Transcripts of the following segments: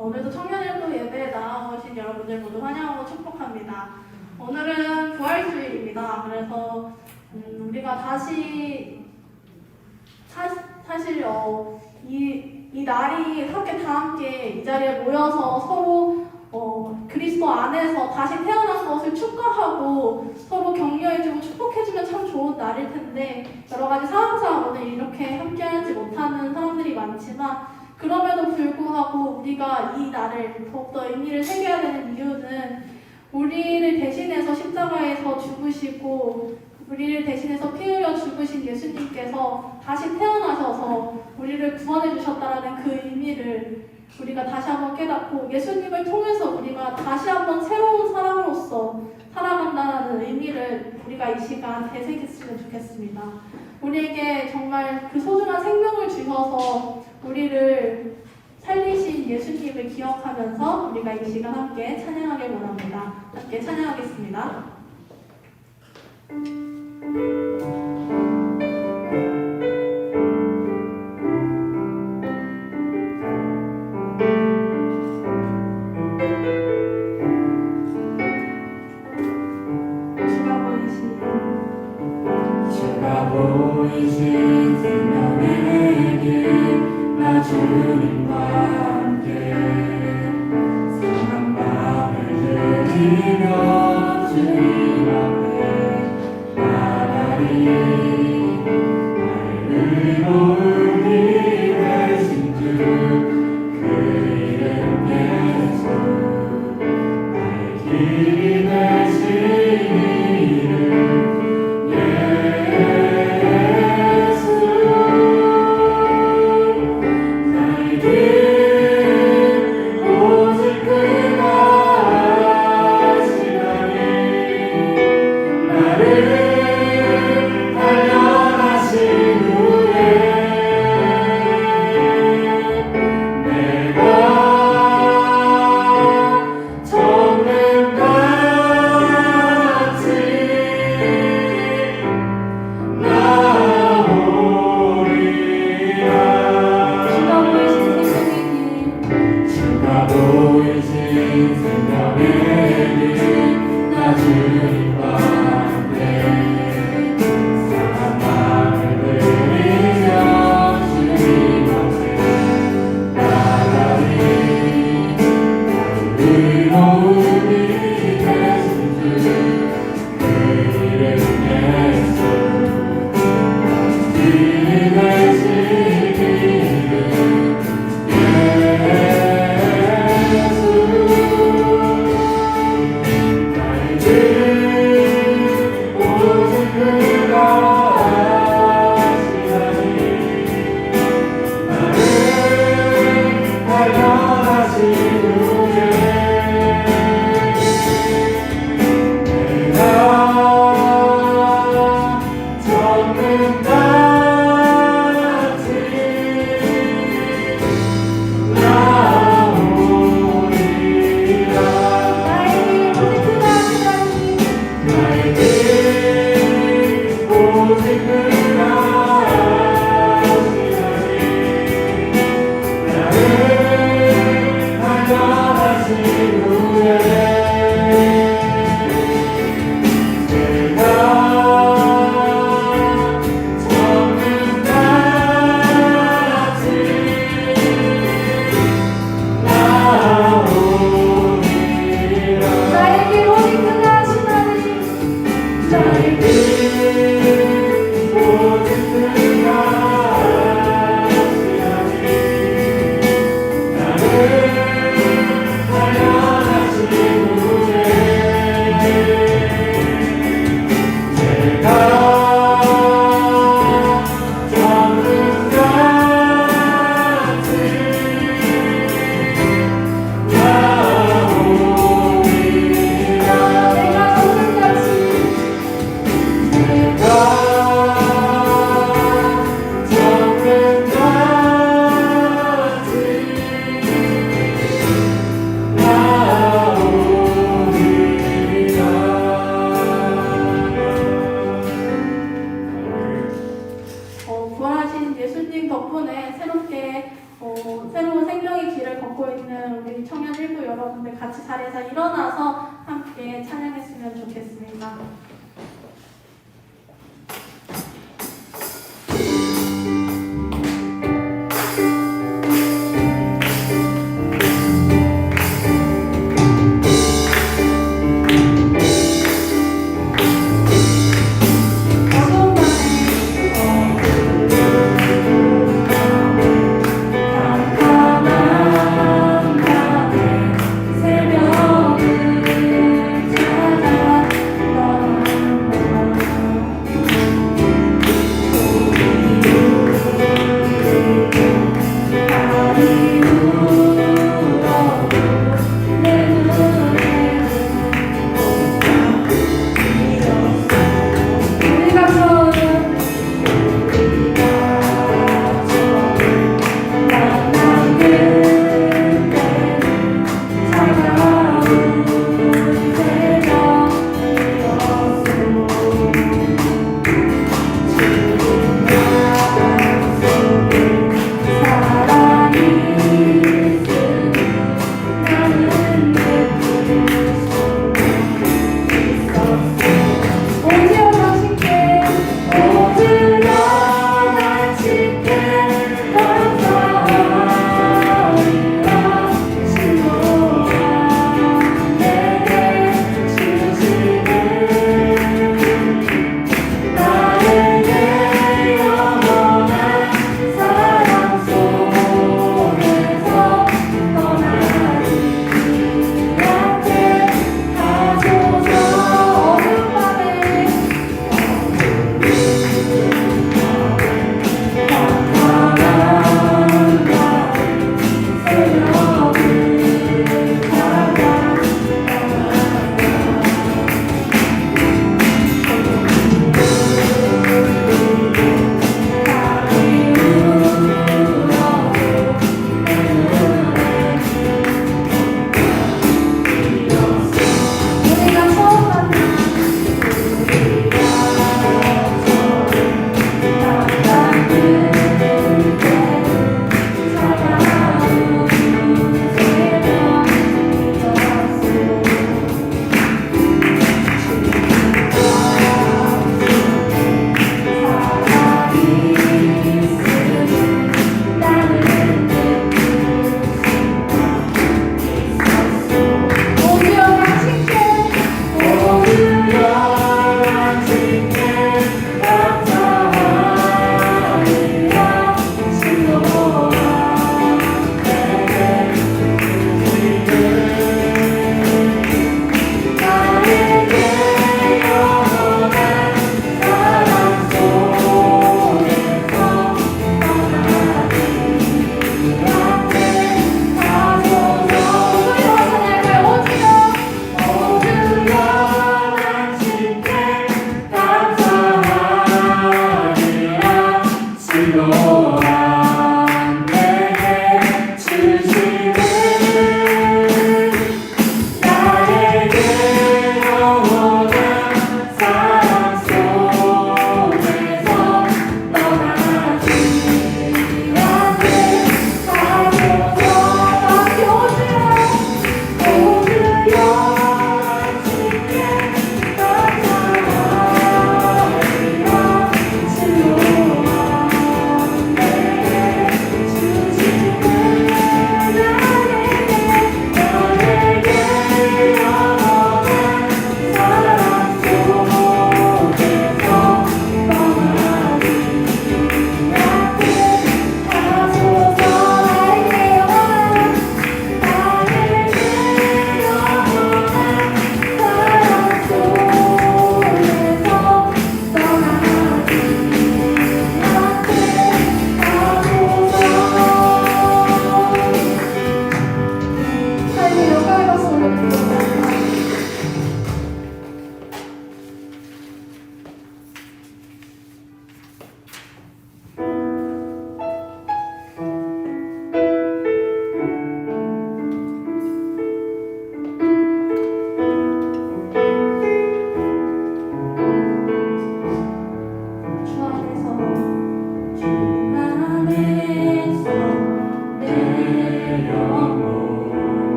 오늘도 청년일부 예배에 나와오신 여러분들 모두 환영하고 축복합니다. 오늘은 부활주일입니다. 그래서 우리가 다시 사실 이 날이 함께 다 함께 이 자리에 모여서 서로 그리스도 안에서 다시 태어난 것을 축하하고 서로 격려해주고 축복해주면 참 좋은 날일 텐데 여러 가지 상황상 오늘 이렇게 함께하지 못하는 사람들이 많지만 그럼에도 불구하고 우리가 이 날을 더욱더 의미를 새겨야 되는 이유는 우리를 대신해서 십자가에서 죽으시고 우리를 대신해서 피 흘려 죽으신 예수님께서 다시 태어나셔서 우리를 구원해 주셨다는 그 의미를 우리가 다시 한번 깨닫고 예수님을 통해서 우리가 다시 한번 새로운 사람으로서 살아간다는 의미를 우리가 이 시간 되새겼으면 좋겠습니다. 우리에게 정말 그 소중한 생명을 주셔서 우리를 살리신 예수님을 기억하면서 우리가 이 시간 함께 찬양하길 원합니다. 함께 찬양하겠습니다. 주가 보이신 생명의 길 나 주님과 함께 상한 마음을 드리며 주님 앞에 나가리 나를 의로우니 되신 주 그 이름 예수 나의 길이 되신 이름 예수 같이 자리에서 일어나서 함께 찬양했으면 좋겠습니다. 새벽을 찾아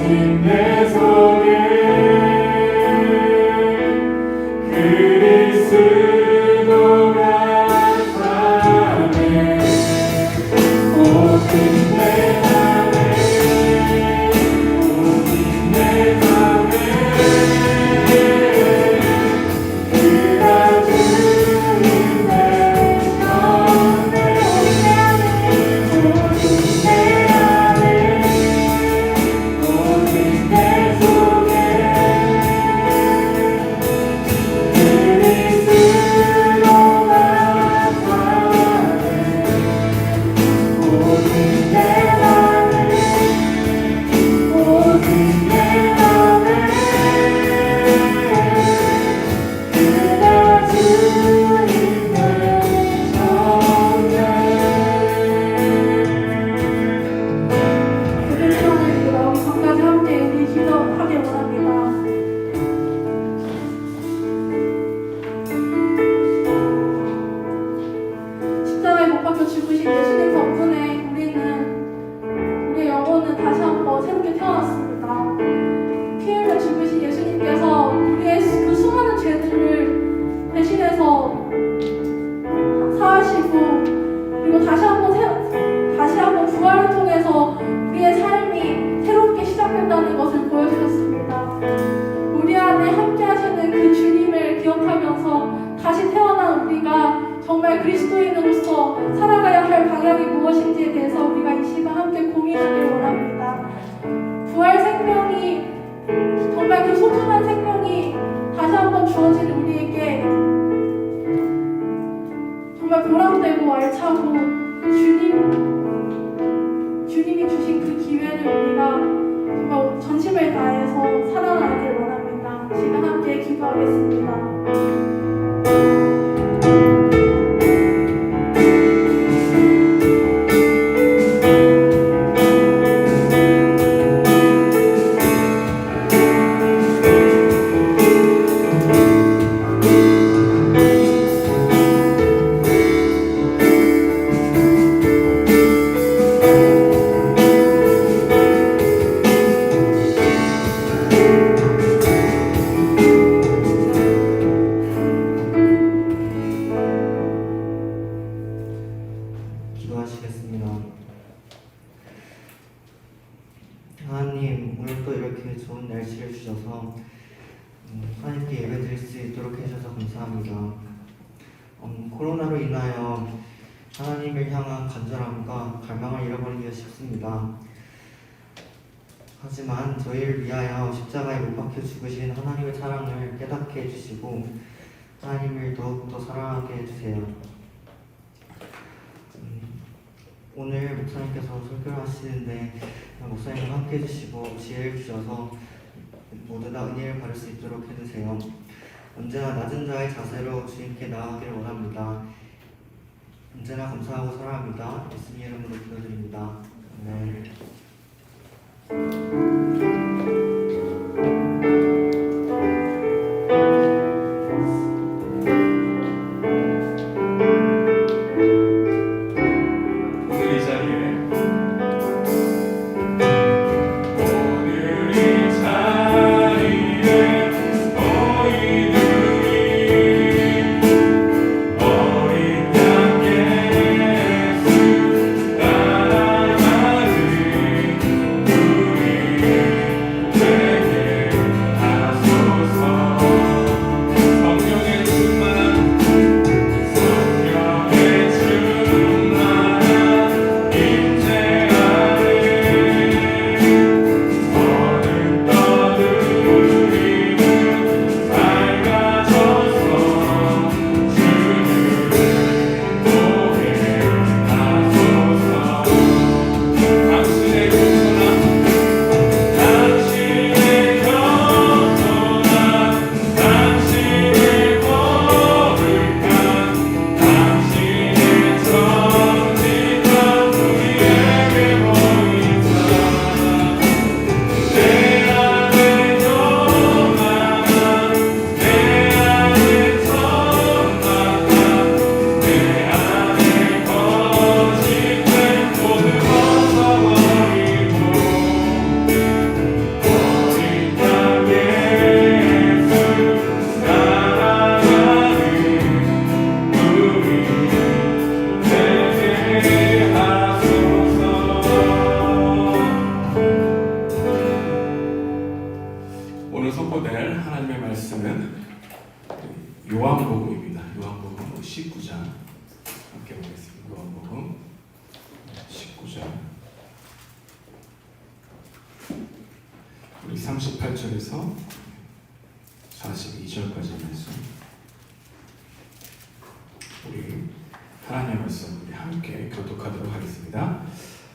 오직 내 속에 그리스도가 사네 오직 내 안에 오직 내 맘에 그가 주님의 전에 오직 내 안에 오직 내 속에 그리스도가 사네 오직 내 맘에 오직 내 맘에 그가 주님의 그들 시간을 우리가 우리 함께 우리 기도하길 원합니다. 십자가에 못 박혀 죽으신 예수님 덕분에 우리의 영혼은 다시 한번 새롭게 태어났습니다. 피 흘려 죽으신 예수님께서 우리의 그 수많은 죄들을 대신해서 사하시고 그리고 다시 한번 부활을 통해서 우리의 삶이 새롭게 시작된다는 것을 보여주셨습니다. 우리 안에 함께 하시는 그 주님을 기억하면서 다시 태어난 우리가 정말 그리스도인으로서 살아가야 할 방향이 무엇인지에 대해서 우리가 이 시간 함께 고민하길 원합니다. 부활 생명이 정말 그 소중한 생명이 다시 한번 주어진 우리에게 정말 보람되고 알차고 주님이 주신 그 기회를 우리가 정말 전심을 다해서 살아나길 원합니다. 시간 함께 기도하겠습니다. 기도하시겠습니다. 하나님, 오늘 또 이렇게 좋은 날씨를 주셔서 하나님께 예배드릴 수 있도록 해주셔서 감사합니다. 코로나로 인하여 하나님을 향한 간절함과 갈망을 잃어버리기가 쉽습니다. 하지만 저희를 위하여 십자가에 못 박혀 죽으신 하나님의 사랑을 깨닫게 해주시고 하나님을 더욱더 사랑하게 해주세요. 오늘 목사님께서 설교를 하시는데 목사님과 함께 해주시고 지혜를 주셔서 모두 다 은혜를 받을 수 있도록 해주세요. 언제나 낮은 자의 자세로 주님께 나아가기를 원합니다. 언제나 감사하고 사랑합니다. 예수님 이름으로 기도드립니다. 아멘. 오늘 이 자리에 어린 양 예수 따라가는 우리 선포될 하나님의 말씀은 요한복음입니다. 요한복음 19장 함께 보겠습니다. 요한복음 19장 우리 38절에서 42절까지 말씀 우리 하나님의 말씀 우리 함께 교독하도록 하겠습니다.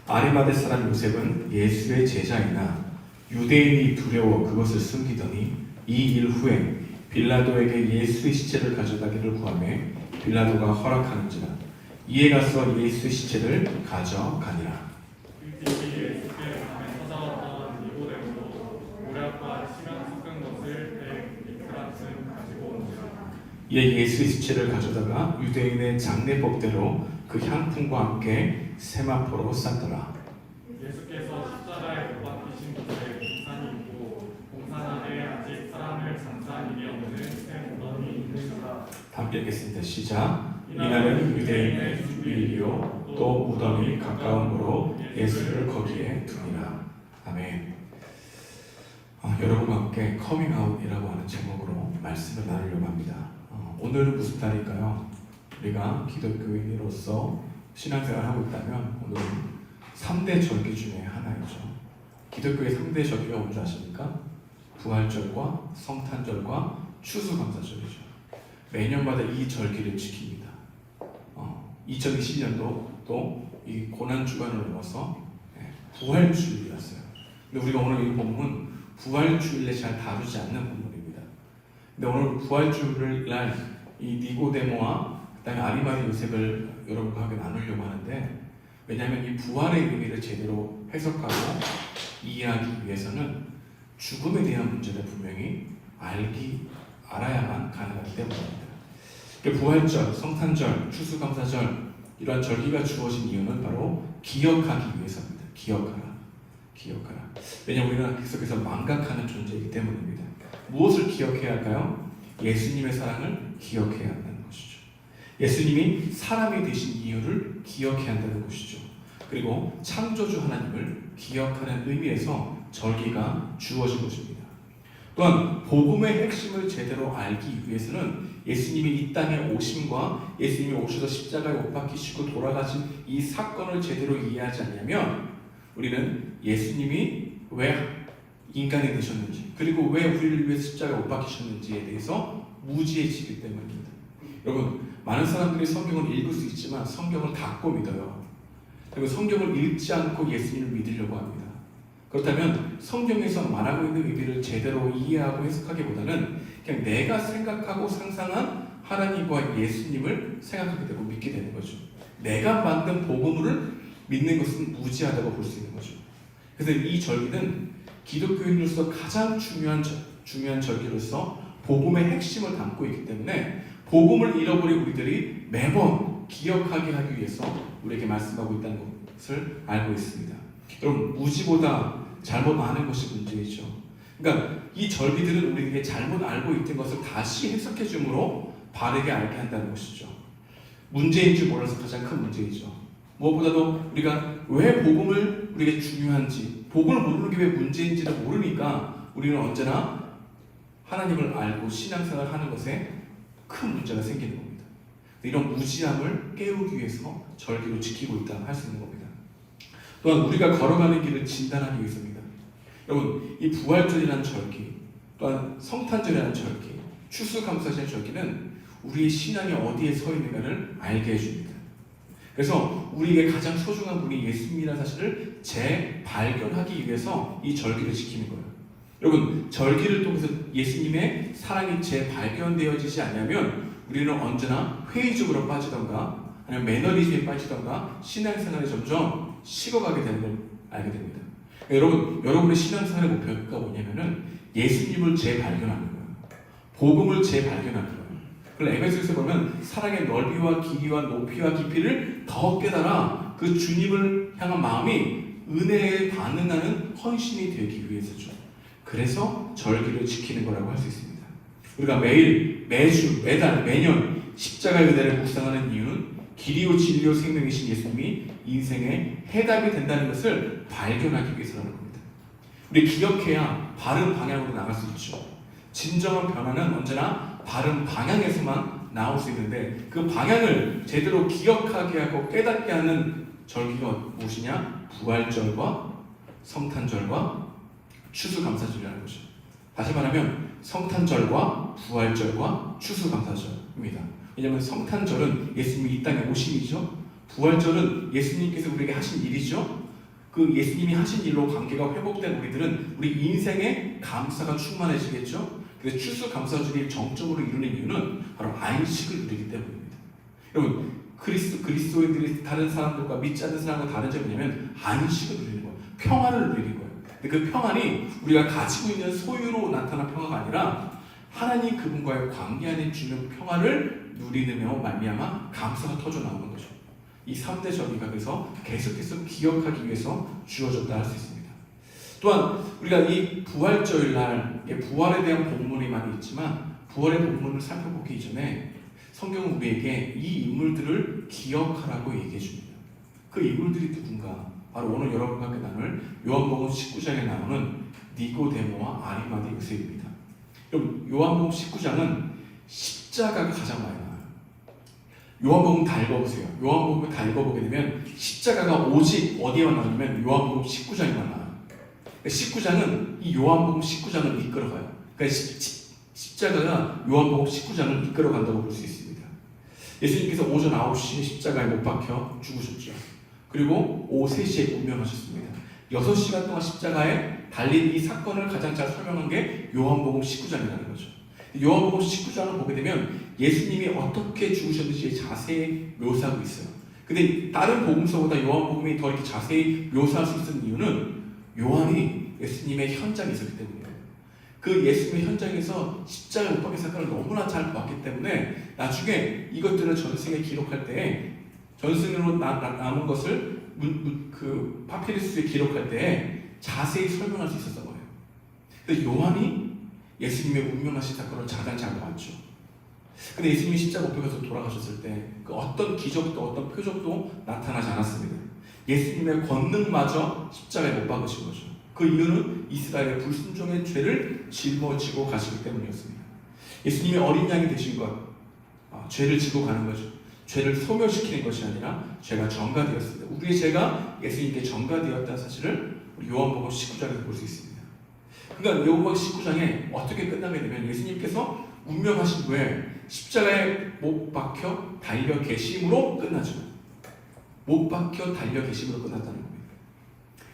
아리마대 사람 요셉은 예수의 제자이나 유대인이 두려워 그것을 숨기더니 이 일 후에 빌라도에게 예수의 시체를 가져가기를 구하매 빌라도가 허락하는지라 이에 가서 예수의 시체를 가져가니라. 일찍이 예수께 밤에 찾아왔던 니고데모도 모략과 시간 섞은 것을 백그라쯤 가지고 온지라. 이에 예수의 시체를 가져다가 유대인의 장례법대로 그 향품과 함께 세마포로 쌌더라. 예수께서 십자가에 못 박히신 곳에 동산이 있고 동산 안에 아직 사람을 장사한 일이 없는 새 무덤이 있는지라. 함께 읽겠습니다. 시작. 이날은 유대인의 주일이요 또 무덤이 가까움으로 예수를 거기에 두니라. 아멘. 여러분과 함께 커밍아웃이라고 하는 제목으로 말씀을 나누려고 합니다. 오늘은 무슨 날일까요? 우리가 기독교인으로서 신앙생활을 하고 있다면 오늘은 3대 절기 중에 하나이죠. 기독교의 3대 절기가 뭔지 아십니까? 부활절과 성탄절과 추수감사절이죠. 매년마다 이 절기를 지킵니다. 2020년도 또 이 고난주간을 넘어서 부활주일이었어요. 근데 우리가 오늘 이 본문 부활주일에 잘 다루지 않는 본문입니다. 근데 오늘 부활주일날 이 니고데모와 그다음에 아리마대 요셉을 여러분과 함께 나누려고 하는데 왜냐하면 이 부활의 의미를 제대로 해석하고 이해하기 위해서는 죽음에 대한 문제를 분명히 알아야만 가능하기 때문입니다. 부활절, 성탄절, 추수감사절 이러한 절기가 주어진 이유는 바로 기억하기 위해서입니다. 기억하라. 왜냐하면 우리는 계속해서 망각하는 존재이기 때문입니다. 무엇을 기억해야 할까요? 예수님의 사랑을 기억해야 한다는 것이죠. 예수님이 사람이 되신 이유를 기억해야 한다는 것이죠. 그리고 창조주 하나님을 기억하는 의미에서 절기가 주어진 것입니다. 또한 복음의 핵심을 제대로 알기 위해서는 예수님이 이 땅에 오심과 예수님이 오셔서 십자가에 못 박히시고 돌아가신 이 사건을 제대로 이해하지 않냐면 우리는 예수님이 왜 인간이 되셨는지 그리고 왜 우리를 위해 십자가에 못 박히셨는지에 대해서 무지해지기 때문입니다. 여러분 많은 사람들이 성경을 읽을 수 있지만 성경을 닫고 믿어요. 그리고 성경을 읽지 않고 예수님을 믿으려고 합니다. 그렇다면 성경에서 말하고 있는 의미를 제대로 이해하고 해석하기보다는 그냥 내가 생각하고 상상한 하나님과 예수님을 생각하게 되고 믿게 되는 거죠. 내가 만든 복음을 믿는 것은 무지하다고 볼 수 있는 거죠. 그래서 이 절기는 기독교인으로서 가장 중요한 절기로서 복음의 핵심을 담고 있기 때문에 복음을 잃어버린 우리들이 매번 기억하게 하기 위해서 우리에게 말씀하고 있다는 것을 알고 있습니다. 여러분 무지보다 잘못 아는 것이 문제이죠. 그러니까 이 절기들은 우리에게 잘못 알고 있던 것을 다시 해석해 줌으로 바르게 알게 한다는 것이죠. 문제인 줄 몰라서 가장 큰 문제이죠. 무엇보다도 우리가 왜 복음을 우리에게 중요한지 복음을 모르는 게 왜 문제인지를 모르니까 우리는 언제나 하나님을 알고 신앙생활을 하는 것에 큰 문제가 생기는 겁니다. 이런 무지함을 깨우기 위해서 절기를 지키고 있다 할 수 있는 겁니다. 또한 우리가 걸어가는 길을 진단하기 위해서입니다. 여러분 이 부활절이라는 절기 또한 성탄절이라는 절기 추수감사절 절기는 우리의 신앙이 어디에 서 있는가를 알게 해줍니다. 그래서 우리에게 가장 소중한 분이 예수님이라는 사실을 재발견하기 위해서 이 절기를 지키는 거예요. 여러분 절기를 통해서 예수님의 사랑이 재발견되어지지 않냐면 우리는 언제나 회의적으로 빠지던가 아니면 매너리즘에 빠지던가 신앙생활에 점점 식어가게 되는 걸 알게 됩니다. 여러분의 신앙생활의 목표가 뭐냐면은 예수님을 재발견하는 거예요. 복음을 재발견하는 거예요. 그래서 에베소서에 보면 사랑의 넓이와 길이와 높이와 깊이를 더 깨달아 그 주님을 향한 마음이 은혜에 반응하는 헌신이 되기 위해서죠. 그래서 절기를 지키는 거라고 할 수 있습니다. 우리가 매일, 매주, 매달, 매년 십자가의 은혜를 묵상하는 이유는 길이요 진리요 생명이신 예수님이 인생의 해답이 된다는 것을 발견하기 위해서라는 겁니다. 우리 기억해야 바른 방향으로 나갈 수 있죠. 진정한 변화는 언제나 바른 방향에서만 나올 수 있는데 그 방향을 제대로 기억하게 하고 깨닫게 하는 절기가 무엇이냐? 부활절과 성탄절과 추수감사절이라는 거죠. 다시 말하면 성탄절과 부활절과 추수감사절입니다. 왜냐하면 성탄절은 예수님이 이 땅에 오신 일이죠. 부활절은 예수님께서 우리에게 하신 일이죠. 그 예수님이 하신 일로 관계가 회복된 우리들은 우리 인생에 감사가 충만해지겠죠. 그래서 추수감사절이 정점으로 이루는 이유는 바로 안식을 누리기 때문입니다. 여러분 그리스도인들이 다른 사람들과 믿지 않는 사람과 다른 점이 뭐냐면 안식을 누리는 거예요. 평안을 누리는 거예요. 근데 그 평안이 우리가 가지고 있는 소유로 나타난 평화가 아니라 하나님 그분과의 관계 안에 주는 평화를 누리며 말미암아 감사가 터져 나오는 거죠. 이 3대 절기가 그래서 계속해서 기억하기 위해서 주어졌다 할 수 있습니다. 또한 우리가 이 부활절 날 부활에 대한 본문이 많이 있지만 부활의 본문을 살펴보기 이전에 성경은 우리에게 이 인물들을 기억하라고 얘기해 줍니다. 그 인물들이 누군가? 바로 오늘 여러분과 함께 나눌 요한복음 19장에 나오는 니고데모와 아리마대 요셉입니다. 여러분 요한복음 19장은 십자가가 가장 많이 나와요. 요한복음 다 읽어보세요. 요한복음을 다 읽어보게 되면 십자가가 오직 어디에만 나오냐면 요한복음 19장에만 나와요. 19장은 이 요한복음 19장을 이끌어가요. 그러니까 십자가가 요한복음 19장을 이끌어간다고 볼 수 있습니다. 예수님께서 오전 9시에 십자가에 못 박혀 죽으셨죠. 그리고 오후 3시에 운명하셨습니다. 6시간 동안 십자가에 달린 이 사건을 가장 잘 설명한 게 요한복음 19장이라는 거죠. 요한복음 19장을 보게 되면 예수님이 어떻게 죽으셨는지 자세히 묘사하고 있어요. 근데 다른 복음서보다 요한복음이 더 이렇게 자세히 묘사할 수 있는 이유는 요한이 예수님의 현장에 있었기 때문이에요. 그 예수님의 현장에서 십자가 못 박힌 사건을 너무나 잘 봤기 때문에 나중에 이것들을 전승에 기록할 때 전승으로 남은 것을 그 파피루스에 기록할 때 자세히 설명할 수 있었던 거예요. 근데 요한이 예수님의 운명하신 사건을 가장 잘 봤죠. 근데 예수님이 십자가 못 박혀서 돌아가셨을 때 그 어떤 기적도 어떤 표적도 나타나지 않았습니다. 예수님의 권능마저 십자가에 못 박으신 거죠. 그 이유는 이스라엘의 불순종의 죄를 짊어지고 가시기 때문이었습니다. 예수님이 어린 양이 되신 것, 죄를 지고 가는 거죠. 죄를 소멸시키는 것이 아니라 죄가 전가되었습니다. 우리의 죄가 예수님께 전가되었다는 사실을 우리 요한복음 19장에서 볼 수 있습니다. 그러니까 요한복음 19장에 어떻게 끝나게 되면 예수님께서 운명하신 후에 십자가에 못 박혀 달려 계심으로 끝나죠. 못 박혀 달려 계심으로 끝났다는 겁니다.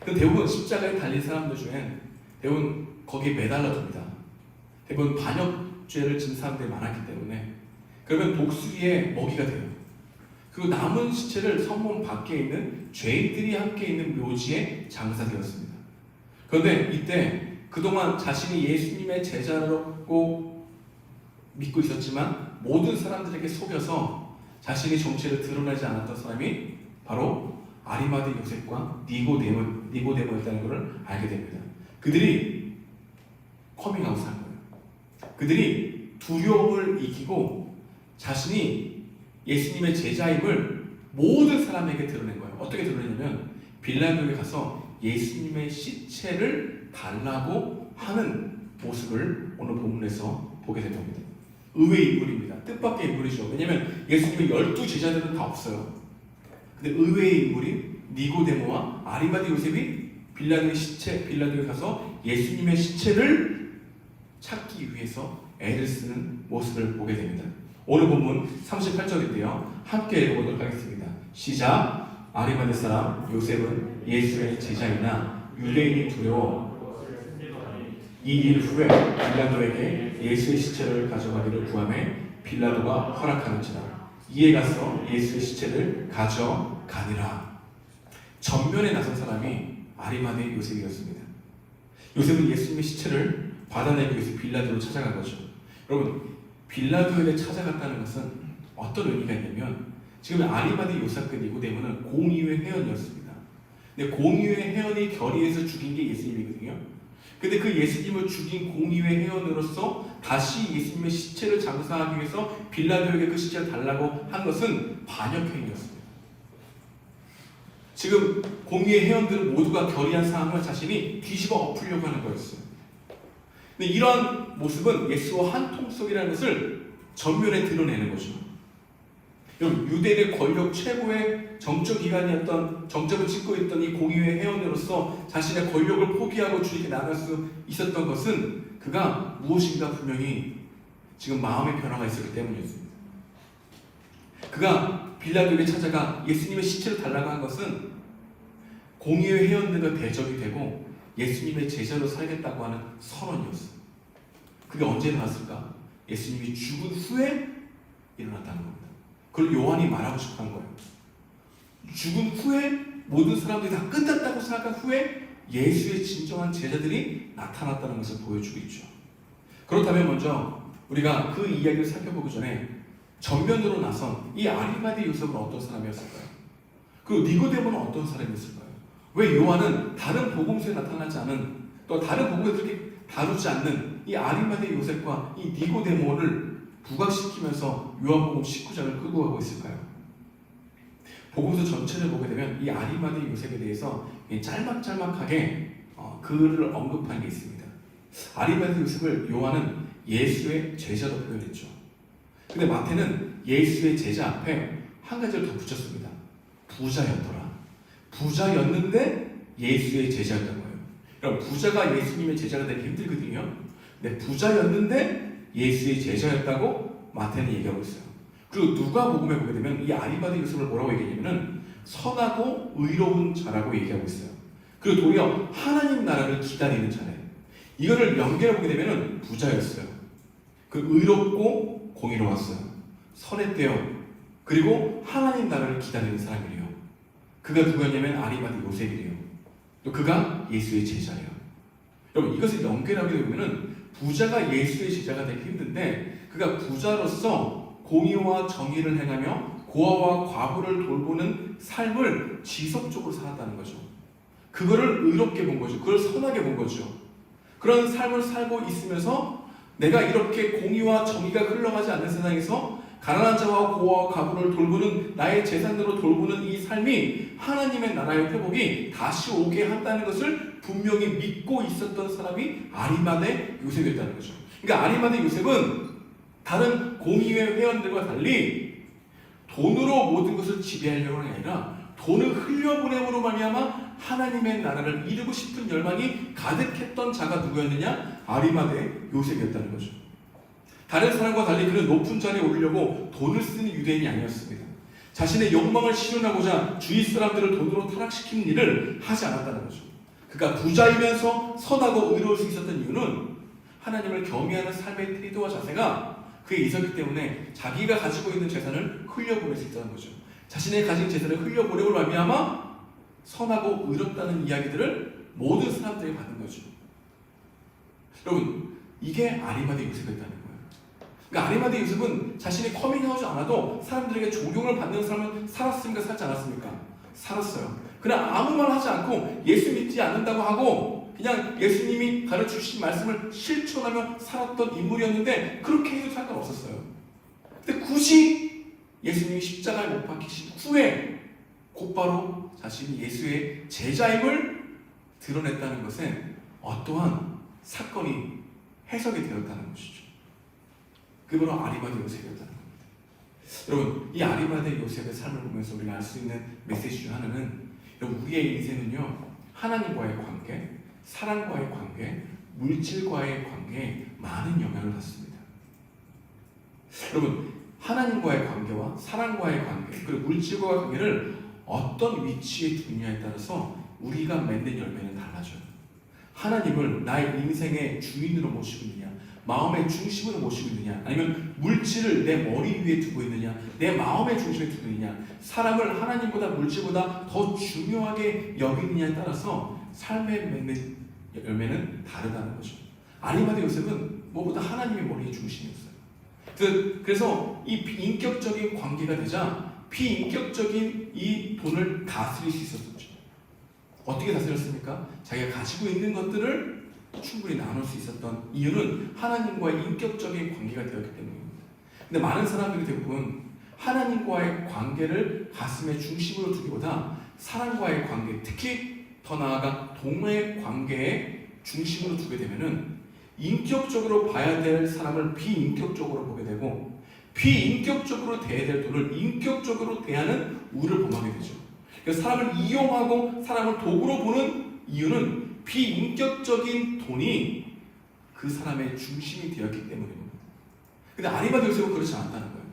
대부분 십자가에 달린 사람들 중엔 대부분 거기에 매달려듭니다. 대부분 반역죄를 지은 사람들이 많았기 때문에 그러면 독수리의 먹이가 돼요. 그리고 남은 시체를 성문 밖에 있는 죄인들이 함께 있는 묘지에 장사되었습니다. 그런데 이때 그동안 자신이 예수님의 제자라고 믿고 있었지만 모든 사람들에게 속여서 자신의 정체를 드러내지 않았던 사람이 바로 아리마대 요셉과 니고데모였다는 것을 알게 됩니다. 그들이 커밍아웃을 한 거예요. 그들이 두려움을 이기고 자신이 예수님의 제자임을 모든 사람에게 드러낸 거예요. 어떻게 드러내냐면 빌라도에 가서 예수님의 시체를 달라고 하는 모습을 오늘 본문에서 보게 된 겁니다. 의외의 인물입니다. 뜻밖의 인물이죠. 왜냐하면 예수님의 12제자들은 다 없어요. 근데 의외의 인물이 니고데모와 아리마대 요셉이 빌라도에 가서 예수님의 시체를 찾기 위해서 애를 쓰는 모습을 보게 됩니다. 오늘 본문 38절인데요. 함께 읽어보도록 하겠습니다. 시작. 아리마대 사람 요셉은 예수의 제자이나 유대인이 두려워 이 일 후에 빌라도에게 예수의 시체를 가져가기를 구하매 빌라도가 허락하는지라. 이에 가서 예수의 시체를 가져가니라. 전면에 나선 사람이 아리마대 요셉이었습니다. 요셉은 예수님의 시체를 받아내기 위해서 빌라도로 찾아간 거죠. 여러분, 빌라도에 찾아갔다는 것은 어떤 의미가 있냐면 지금 아리마대 요셉과 니고데모는 공의회 회원이었습니다. 근데 공의회 회원이 결의해서 죽인 게 예수님이거든요. 근데 그 예수님을 죽인 공의회 회원으로서 다시 예수님의 시체를 장사하기 위해서 빌라도에게 그 시체를 달라고 한 것은 반역행위였습니다. 지금 공의회 회원들은 모두가 결의한 사항을 자신이 뒤집어 엎으려고 하는 거였어요. 근데 이러한 모습은 예수와 한통속이라는 것을 전면에 드러내는 거죠. 여러분, 유대인의 권력 최고의 정적 기관이었던, 정적을 찍고 있던 이 공의회 회원으로서 자신의 권력을 포기하고 주님께 나갈 수 있었던 것은 그가 무엇인가 분명히 지금 마음의 변화가 있었기 때문이었습니다. 그가 빌라도에게 찾아가 예수님의 시체를 달라고 한 것은 공의회 회원들과 대적이 되고 예수님의 제자로 살겠다고 하는 선언이었어요. 그게 언제 일어났을까? 예수님이 죽은 후에 일어났다는 겁니다. 그걸 요한이 말하고 싶어 한 거예요. 죽은 후에 모든 사람들이 다 끝났다고 생각한 후에 예수의 진정한 제자들이 나타났다는 것을 보여주고 있죠. 그렇다면 먼저 우리가 그 이야기를 살펴보기 전에 전면으로 나선 이 아리마대 요셉은 어떤 사람이었을까요? 그리고 니고데모는 어떤 사람이었을까요? 왜 요한은 다른 복음서에 나타나지 않은, 또 다른 복음에서 그렇게 다루지 않는 이 아리마대 요셉과 이 니고데모를 부각시키면서 요한복음 19장을 끌고 가고 있을까요? 복음서 전체를 보게 되면 이 아리마대 요셉에 대해서 짤막짤막하게 그를 언급한 게 있습니다. 아리마대 요셉을 요한은 예수의 제자로 표현했죠. 근데 마태는 예수의 제자 앞에 한 가지를 더 붙였습니다. 부자였더라. 부자였는데 예수의 제자였던 거예요. 그럼 부자가 예수님의 제자가 되기 힘들거든요. 근데 부자였는데 예수의 제자였다고 마태는 얘기하고 있어요. 그리고 누가복음에 보게 되면 이 아리마대 요셉을 뭐라고 얘기하냐면은 선하고 의로운 자라고 얘기하고 있어요. 그리고 도리어 하나님 나라를 기다리는 자래. 이거를 연결해 보게 되면은 부자였어요. 그 의롭고 공의로웠어요. 선했대요. 그리고 하나님 나라를 기다리는 사람이래요. 그가 누구였냐면 아리마대 요셉이래요. 또 그가 예수의 제자예요. 여러분, 이것을 연결하게 되면은 부자가 예수의 제자가 되기 힘든데 그가 부자로서 공의와 정의를 행하며 고아와 과부를 돌보는 삶을 지속적으로 살았다는 거죠. 그거를 의롭게 본 거죠. 그걸 선하게 본 거죠. 그런 삶을 살고 있으면서 내가 이렇게 공의와 정의가 흘러가지 않는 세상에서 가난한 자와 고아와 과부를 돌보는 나의 재산으로 돌보는 이 삶이 하나님의 나라의 회복이 다시 오게 한다는 것을 분명히 믿고 있었던 사람이 아리마대 요셉이었다는 거죠. 그러니까 아리마대 요셉은 다른 공의회 회원들과 달리 돈으로 모든 것을 지배하려고 하는 게 아니라 돈을 흘려보냄으로 말미암아 하나님의 나라를 이루고 싶은 열망이 가득했던 자가 누구였느냐? 아리마대 요셉이었다는 거죠. 다른 사람과 달리 그는 높은 자리에 오르려고 돈을 쓰는 유대인이 아니었습니다. 자신의 욕망을 실현하고자 주위 사람들을 돈으로 타락시키는 일을 하지 않았다는 거죠. 그가 부자이면서 선하고 의로울 수 있었던 이유는 하나님을 경외하는 삶의 태도와 자세가 그에 있었기 때문에 자기가 가지고 있는 재산을 흘려보낼 수 있다는 거죠. 자신의 가진 재산을 흘려보내고 말미암아 선하고 의롭다는 이야기들을 모든 사람들이 받는 거죠. 여러분, 이게 아리마대 요셉이었다는 거예요. 그러니까 아리마대 요셉은 자신이 커밍아웃이 않아도 사람들에게 존경을 받는 삶을 살았습니까? 살지 않았습니까? 살았어요. 그냥 아무 말 하지 않고 예수 믿지 않는다고 하고 그냥 예수님이 가르치신 말씀을 실천하며 살았던 인물이었는데 그렇게 해도 상관없었어요. 근데 굳이 예수님이 십자가에 못 박히신 후에 곧바로 자신이 예수의 제자임을 드러냈다는 것에 어떠한 사건이 해석이 되었다는 것이죠. 그게 바로 아리마대 요셉이었다는 겁니다. 여러분, 이 아리마대 요셉의 삶을 보면서 우리가 알 수 있는 메시지 중 하나는 여러분, 우리의 인생은요 하나님과의 관계, 사랑과의 관계, 물질과의 관계에 많은 영향을 받습니다. 여러분, 하나님과의 관계와 사랑과의 관계, 그리고 물질과의 관계를 어떤 위치에 두느냐에 따라서 우리가 맺는 열매는 달라져요. 하나님을 나의 인생의 주인으로 모시고 있느냐, 마음의 중심으로 모시고 있느냐, 아니면 물질을 내 머리 위에 두고 있느냐, 내 마음의 중심에 두고 있느냐, 사람을 하나님보다 물질보다 더 중요하게 여기느냐에 따라서 삶에 맺는 열매는 다르다는 거죠. 아리마대 요셉은 무엇보다 하나님의 머리의 중심이었어요. 그래서 이 비인격적인 관계가 되자 비인격적인 이 돈을 다스릴 수 있었죠. 어떻게 다스렸습니까? 자기가 가지고 있는 것들을 충분히 나눌 수 있었던 이유는 하나님과의 인격적인 관계가 되었기 때문입니다. 근데 많은 사람들이 대부분 하나님과의 관계를 가슴의 중심으로 두기보다 사랑과의 관계, 특히 더 나아가 동의 관계의 중심으로 두게 되면은 인격적으로 봐야 될 사람을 비인격적으로 보게 되고 비인격적으로 대해야 될 돈을 인격적으로 대하는 우를 범하게 되죠. 그래서 사람을 이용하고 사람을 도구로 보는 이유는 비인격적인 돈이 그 사람의 중심이 되었기 때문입니다. 근데 아리마대 요셉은 그렇지 않았다는 거예요.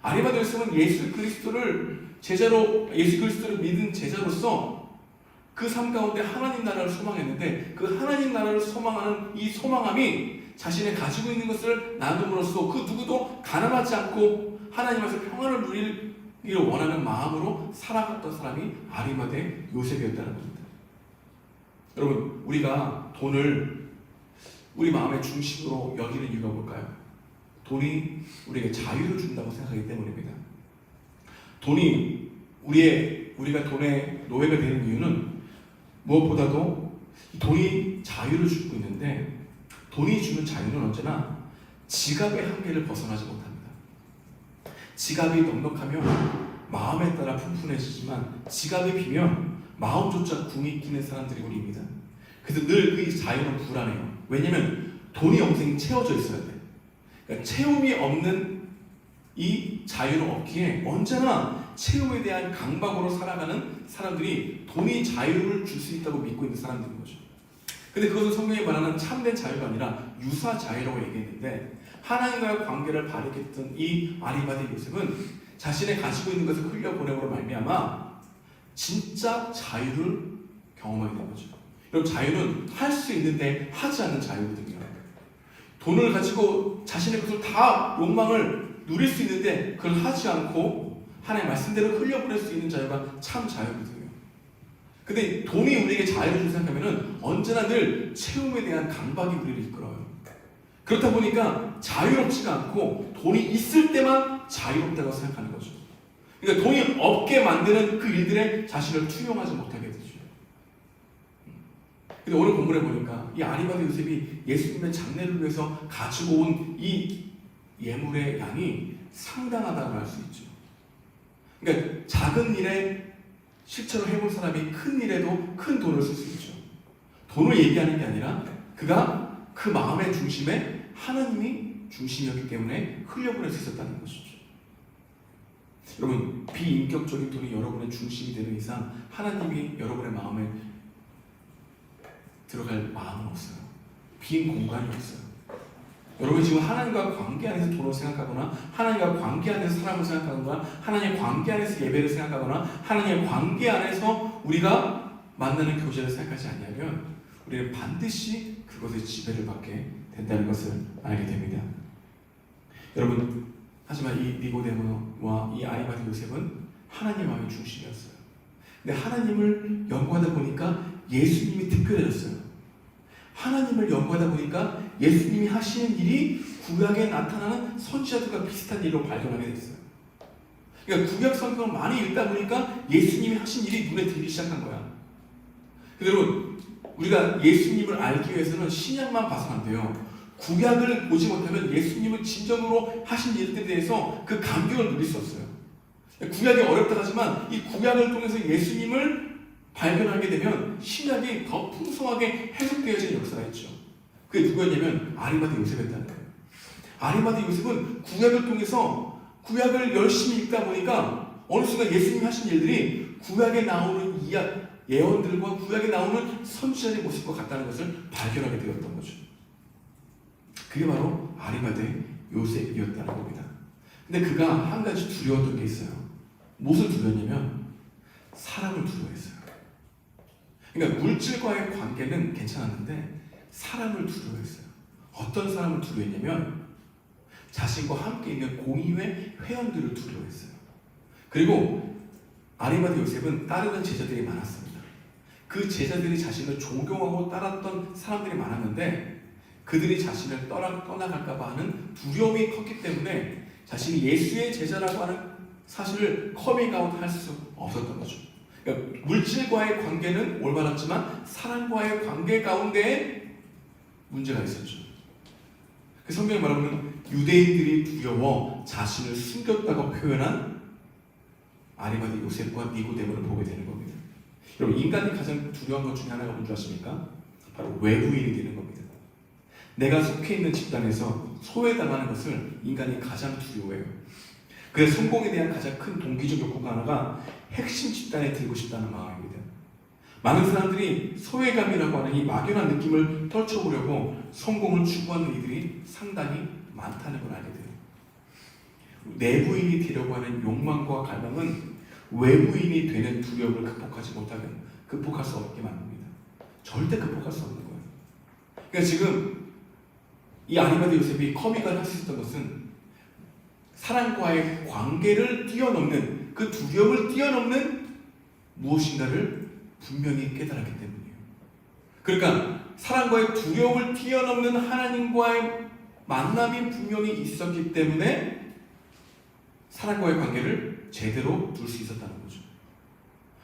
아리마대 요셉은 예수 그리스도를 믿은 제자로서 그 삶 가운데 하나님 나라를 소망했는데 그 하나님 나라를 소망하는 이 소망함이 자신이 가지고 있는 것을 나눔으로써 그 누구도 가난하지 않고 하나님께서 평안을 누리기를 원하는 마음으로 살아갔던 사람이 아리마대 요셉이었다는 겁니다. 여러분, 우리가 돈을 우리 마음의 중심으로 여기는 이유가 뭘까요? 돈이 우리에게 자유를 준다고 생각하기 때문입니다. 돈이 우리가 돈의 노예가 되는 이유는 무엇보다도 돈이 자유를 주고 있는데 돈이 주는 자유는 언제나 지갑의 한계를 벗어나지 못합니다. 지갑이 넉넉하면 마음에 따라 푼푼해지지만 지갑이 비면 마음조차 궁이 끼는 사람들이 우리입니다. 그래서 늘 그 자유는 불안해요. 왜냐하면 돈이 영생이 채워져 있어야 돼. 그러니까 채움이 없는 이 자유를 얻기에 언제나 채움에 대한 강박으로 살아가는 사람들이 돈이 자유를 줄 수 있다고 믿고 있는 사람들인 거죠. 근데 그것은 성경이 말하는 참된 자유가 아니라 유사 자유라고 얘기했는데 하나님과의 관계를 바르게 했던 이 아리마대 요셉은 자신의 가지고 있는 것을 흘려보내므로 말미암아 진짜 자유를 경험하게 된 거죠. 여러분, 자유는 할 수 있는데 하지 않는 자유거든요. 돈을 가지고 자신의 것을 다 욕망을 누릴 수 있는데 그걸 하지 않고 하나님의 말씀대로 흘려보낼 수 있는 자유가 참 자유거든요. 근데 돈이 우리에게 자유를 줄 생각하면은 언제나 늘 채움에 대한 강박이 우리를 이끌어요. 그렇다 보니까 자유롭지가 않고 돈이 있을 때만 자유롭다고 생각하는 거죠. 그러니까 돈이 없게 만드는 그 일들에 자신을 투영하지 못하게 되죠. 근데 오늘 본문에 보니까 이 아리마대 요셉이 예수님의 장례를 위해서 가지고 온 이 예물의 양이 상당하다고 할 수 있죠. 그러니까 작은 일에 실천을 해본 사람이 큰 일에도 큰 돈을 쓸 수 있죠. 돈을 얘기하는 게 아니라 그가 그 마음의 중심에 하나님이 중심이었기 때문에 흘려보낼 수 있었다는 것이죠. 여러분, 비인격적인 돈이 여러분의 중심이 되는 이상 하나님이 여러분의 마음에 들어갈 마음은 없어요. 빈 공간이 없어요. 여러분 지금 하나님과 관계 안에서 돈을 생각하거나 하나님과 관계 안에서 사람을 생각하거나 하나님의 관계 안에서 예배를 생각하거나 하나님의 관계 안에서 우리가 만나는 교제를 생각하지 않냐면 우리는 반드시 그것의 지배를 받게 된다는 것을 알게 됩니다. 여러분, 하지만 이 니고데모와 이 아리마대 요셉은 하나님 마음의 중심이었어요. 근데 하나님을 연구하다 보니까 예수님이 특별해졌어요. 하나님을 연구하다 보니까 예수님이 하시는 일이 구약에 나타나는 선지자들과 비슷한 일로 발견하게 됐어요. 그러니까 구약 성경을 많이 읽다 보니까 예수님이 하신 일이 눈에 들기 시작한 거야. 여러분, 우리가 예수님을 알기 위해서는 신약만 봐서는 안 돼요. 구약을 보지 못하면 예수님을 진정으로 하신 일들에 대해서 그 감격을 누릴 수 없어요. 구약이 어렵다 하지만 이 구약을 통해서 예수님을 발견하게 되면 신약이 더 풍성하게 해석되어지는 역사가 있죠. 그게 누구였냐면 아리마대 요셉이었다는 거예요. 아리마대 요셉은 구약을 통해서 구약을 열심히 읽다 보니까 어느 순간 예수님이 하신 일들이 구약에 나오는 예언들과 구약에 나오는 선지자의 모습과 같다는 것을 발견하게 되었던 거죠. 그게 바로 아리마대 요셉이었다는 겁니다. 근데 그가 한 가지 두려웠던 게 있어요. 무엇을 두려웠냐면 사람을 두려워했어요. 그러니까 물질과의 관계는 괜찮았는데 사람을 두려워했어요. 어떤 사람을 두려워했냐면 자신과 함께 있는 공의회 회원들을 두려워했어요. 그리고 아리마대 요셉은 따르는 제자들이 많았습니다. 그 제자들이 자신을 존경하고 따랐던 사람들이 많았는데 그들이 자신을 떠나갈까 봐 하는 두려움이 컸기 때문에 자신이 예수의 제자라고 하는 사실을 커밍아웃 할 수 없었던 거죠. 그러니까 물질과의 관계는 올바랐지만 사람과의 관계 가운데 문제가 있었죠. 그 성경에 말하면 유대인들이 두려워 자신을 숨겼다고 표현한 아리마대 요셉과 니고데모를 보게 되는 겁니다. 여러분, 인간이 가장 두려운 것 중에 하나가 뭔지 아십니까? 바로 외부인이 되는 겁니다. 내가 속해 있는 집단에서 소외당하는 것을 인간이 가장 두려워해요. 그래서 성공에 대한 가장 큰 동기적 욕구가 하나가 핵심 집단에 들고 싶다는 마음입니다. 많은 사람들이 소외감이라고 하는 이 막연한 느낌을 떨쳐보려고 성공을 추구하는 이들이 상당히 많다는 걸 알게 돼요. 내부인이 되려고 하는 욕망과 갈망은 외부인이 되는 두려움을 극복할 수 없게 만듭니다. 절대 극복할 수 없는 거예요. 그러니까 지금 이 아리마대 요셉이 커밍아웃을 할 수 있었던 것은 사람과의 관계를 뛰어넘는, 그 두려움을 뛰어넘는 무엇인가를 분명히 깨달았기 때문이에요. 그러니까 사람과의 두려움을 뛰어넘는 하나님과의 만남이 분명히 있었기 때문에 사람과의 관계를 제대로 둘 수 있었다는 거죠.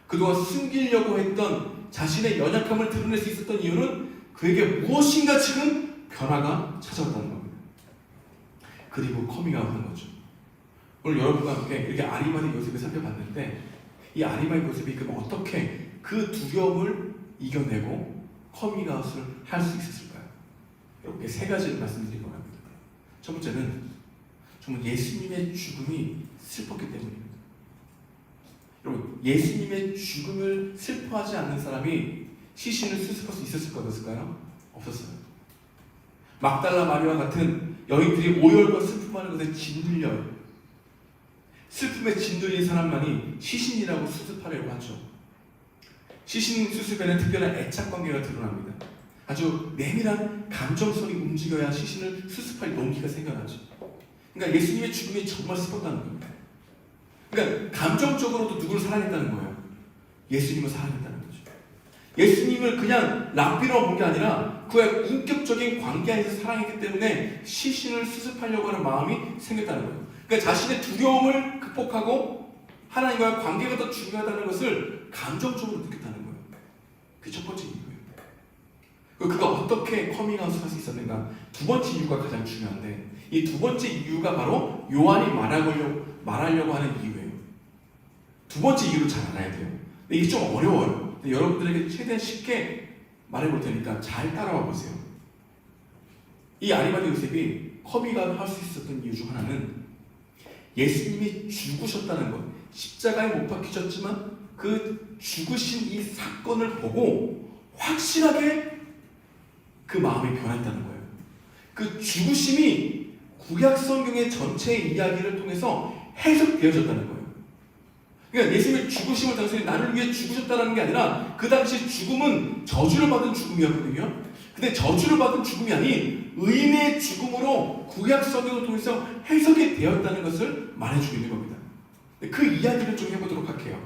그동안 숨기려고 했던 자신의 연약함을 드러낼 수 있었던 이유는 그에게 무엇인가 지금 변화가 찾아왔다는 겁니다. 그리고 커밍아웃한 거죠. 오늘 여러분과 함께 이렇게 아리마대 요셉을 살펴봤는데, 이 아리마대 요셉이 그럼 어떻게 그 두려움을 이겨내고 커밍아웃을 할 수 있었을까요? 이렇게 세 가지를 말씀드리고 합니다. 첫 번째는 정말 예수님의 죽음이 슬펐기 때문입니다. 여러분, 예수님의 죽음을 슬퍼하지 않는 사람이 시신을 수습할 수 있었을까요? 없었을까요? 없었어요. 막달라 마리아와 같은 여인들이 오열과 슬픔하는 것에 짓눌려요. 슬픔에 짓눌린 사람만이 시신이라고 수습하려고 하죠. 시신 수습에는 특별한 애착관계가 드러납니다. 아주 내밀한 감정선이 움직여야 시신을 수습할 용기가 생겨나죠. 그러니까 예수님의 죽음이 정말 슬펐다는 겁니다. 그러니까 감정적으로도 누구를 사랑했다는 거예요. 예수님을 사랑했다는 거죠. 예수님을 그냥 랍비로 본 게 아니라 그의 인격적인 관계 안에서 사랑했기 때문에 시신을 수습하려고 하는 마음이 생겼다는 거예요. 그러니까 자신의 두려움을 극복하고 하나님과의 관계가 더 중요하다는 것을 감정적으로 느꼈다는 거예요. 그게 첫 번째 이유예요. 그가 어떻게 커밍아웃을 할 수 있었는가? 두 번째 이유가 가장 중요한데, 이 두 번째 이유가 바로 요한이 말하려고 하는 이유예요. 두 번째 이유를 잘 알아야 돼요. 근데 이게 좀 어려워요. 근데 여러분들에게 최대한 쉽게 말해볼 테니까 잘 따라와 보세요. 이 아리마대 요셉이 커밍아웃을 할 수 있었던 이유 중 하나는 예수님이 죽으셨다는 것, 십자가에 못 박히셨지만 그 죽으신 이 사건을 보고 확실하게 그 마음이 변했다는 거예요. 그 죽으심이 구약 성경의 전체 이야기를 통해서 해석되어졌다는 거예요. 그러니까 예수님의 죽으심을 단순히 나를 위해 죽으셨다는 게 아니라 그 당시 죽음은 저주를 받은 죽음이었거든요. 근데 저주를 받은 죽음이 아닌 의인의 죽음으로 구약 성경을 통해서 해석이 되었다는 것을 말해주고 있는 겁니다. 그 이야기를 좀 해보도록 할게요.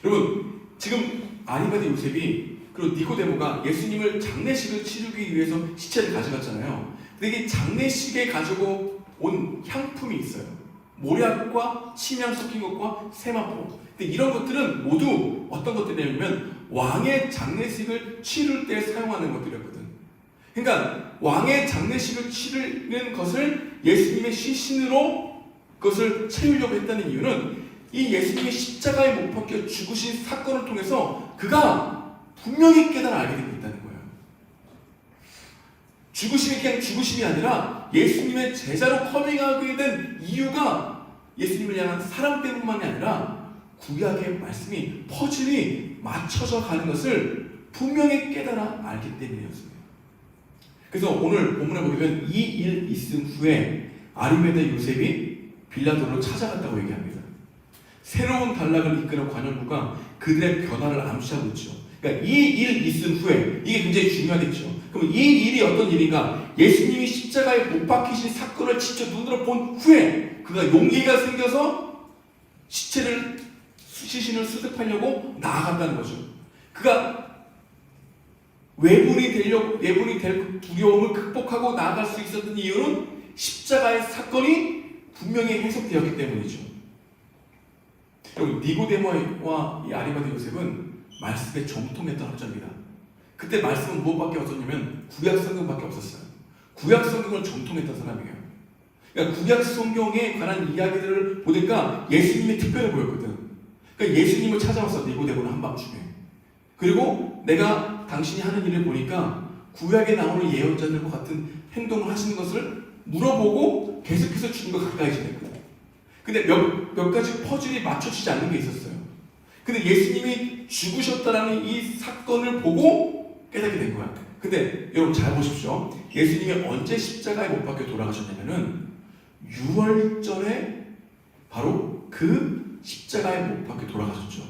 여러분, 지금 아리마대 요셉이 그리고 니고데모가 예수님을 장례식을 치르기 위해서 시체를 가져갔잖아요. 근데 이 장례식에 가지고 온 향품이 있어요. 모략과 침향 섞인 것과 세마포. 근데 이런 것들은 모두 어떤 것들이냐면 왕의 장례식을 치를 때 사용하는 것들이었거든. 그러니까 왕의 장례식을 치르는 것을 예수님의 시신으로 그것을 채우려고 했다는 이유는 이 예수님의 십자가에 못 박혀 죽으신 사건을 통해서 그가 분명히 깨달아 알게 되고 있다는 거예요. 죽으심이 그냥 죽으심이 아니라 예수님의 제자로 커밍하게 된 이유가 예수님을 향한 사랑 때문만이 아니라 구약의 말씀이 퍼즐이 맞춰져 가는 것을 분명히 깨달아 알기 때문이었습니다. 그래서 오늘 본문에 보면 이 일 있은 후에 아리마대 요셉이 빌라도를 찾아갔다고 얘기합니다. 새로운 단락을 이끄는 관원부가 그들의 변화를 암시하고 있죠. 그러니까 이 일 있은 후에, 이게 굉장히 중요하겠죠. 그럼 이 일이 어떤 일인가? 예수님이 십자가에 못 박히신 사건을 직접 눈으로 본 후에 그가 용기가 생겨서 시신을 수습하려고 나아갔다는 거죠. 그가 외분이 될 두려움을 극복하고 나아갈 수 있었던 이유는 십자가의 사건이 분명히 해석되었기 때문이죠. 여러분, 니고데모와 이 아리마대 요셉은 말씀에 정통했던 학자입니다. 그때 말씀은 무엇밖에 없었냐면 구약 성경밖에 없었어요. 구약 성경을 정통했던 사람이에요. 그러니까 구약 성경에 관한 이야기들을 보니까 예수님이 특별해 보였거든. 그러니까 예수님을 찾아왔어, 니고데모는 한밤중에. 그리고 내가 당신이 하는 일을 보니까 구약에 나오는 예언자들과 같은 행동을 하시는 것을 물어보고 계속해서 주님과 가까이 지냈거든요. 근데 몇 가지 퍼즐이 맞춰지지 않는 게 있었어요. 근데 예수님이 죽으셨다라는 이 사건을 보고 깨닫게 된 거야. 근데 여러분 잘 보십시오. 예수님이 언제 십자가에 못 박혀 돌아가셨냐면은 6월절에 바로 그 십자가에 못 박혀 돌아가셨죠.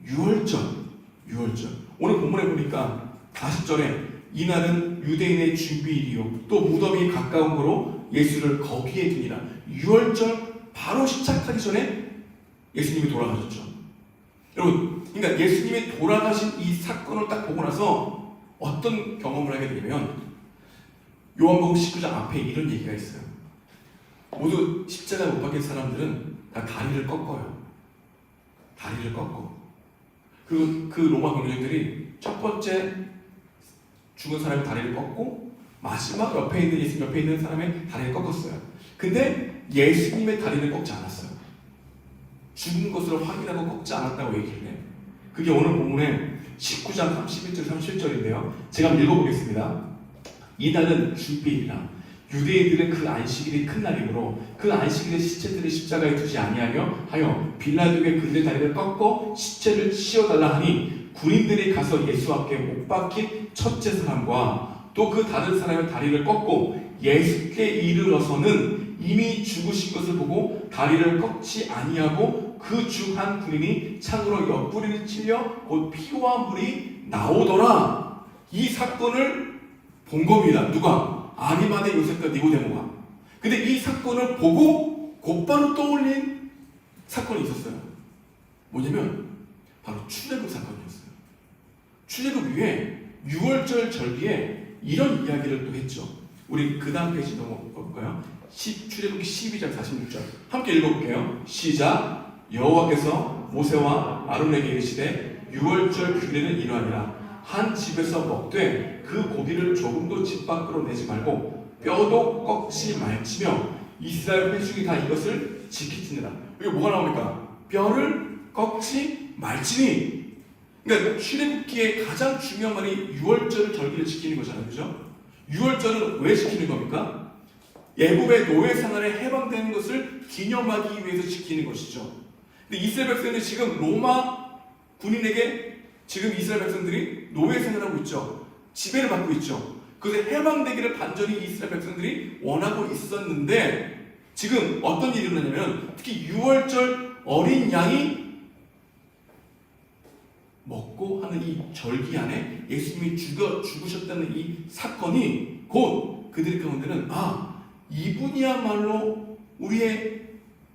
6월절. 오늘 본문에 보니까 40절에 이날은 유대인의 준비일이요 또 무덤이 가까운 거로 예수를 거기에 두니라. 6월절 바로 시작하기 전에 예수님이 돌아가셨죠. 여러분, 그러니까 예수님이 돌아가신 이 사건을 딱 보고 나서 어떤 경험을 하게 되냐면 요한복음 19장 앞에 이런 얘기가 있어요. 모두 십자가에 못 박힌 사람들은 다 다리를 꺾어요. 다리를 꺾어. 그리고 그 로마 병력들이 첫 번째 죽은 사람의 다리를 꺾고 마지막 예수님 옆에 있는 사람의 다리를 꺾었어요. 근데 예수님의 다리를 꺾지 않았어요. 죽은 것을 확인하고 꺾지 않았다고 얘기를 해요. 그게 오늘 본문에 19장 31절 37절인데요. 제가 한번 읽어보겠습니다. 이날은 주일이라 유대인들은 그 안식일이 큰 날이므로 그 안식일에 시체들을 십자가에 두지 아니하며 하여 빌라도에게 그들의 다리를 꺾어 시체를 씌워달라 하니 군인들이 가서 예수 앞에 못 박힌 첫째 사람과 또 그 다른 사람의 다리를 꺾고 예수께 이르러서는 이미 죽으신 것을 보고 다리를 꺾지 아니하고 그 중 한 군인이 창으로 옆구리를 찔려 곧 피와 물이 나오더라. 이 사건을 본 겁니다. 누가? 아리마대 요셉과 니고데모가. 근데 이 사건을 보고 곧바로 떠올린 사건이 있었어요. 뭐냐면 바로 출애굽 사건이었어요. 출애굽 위에 6월절 절기에 이런 이야기를 또 했죠. 우리 그 다음 페이지 넘어볼까요? 출애굽기 12장 46절 함께 읽어볼게요. 시작. 여호와께서 모세와 아론에게 이르시되 6월절 규례는 이러하니라. 한 집에서 먹되 그 고기를 조금도 집 밖으로 내지 말고 뼈도 꺾지 말지며 이스라엘 회중이 다 이것을 지키지니라. 이게 뭐가 나옵니까? 뼈를 꺾지 말지니. 그러니까 출애굽기의 가장 중요한 말이 6월절 절기를 지키는 거잖아요. 그죠? 6월절은 왜 지키는 겁니까? 애굽의 노예 생활에 해방되는 것을 기념하기 위해서 지키는 것이죠. 근데 이스라엘 백성들이 지금 로마 군인에게 지금 이스라엘 백성들이 노예 생활하고 있죠. 지배를 받고 있죠. 그래서 해방되기를 반전히 이스라엘 백성들이 원하고 있었는데 지금 어떤 일이 일어나냐면 특히 6월절 어린 양이 먹고 하는 이 절기 안에 예수님이 죽으셨다는 이 사건이 곧 그들 가운데는 이분이야말로 우리의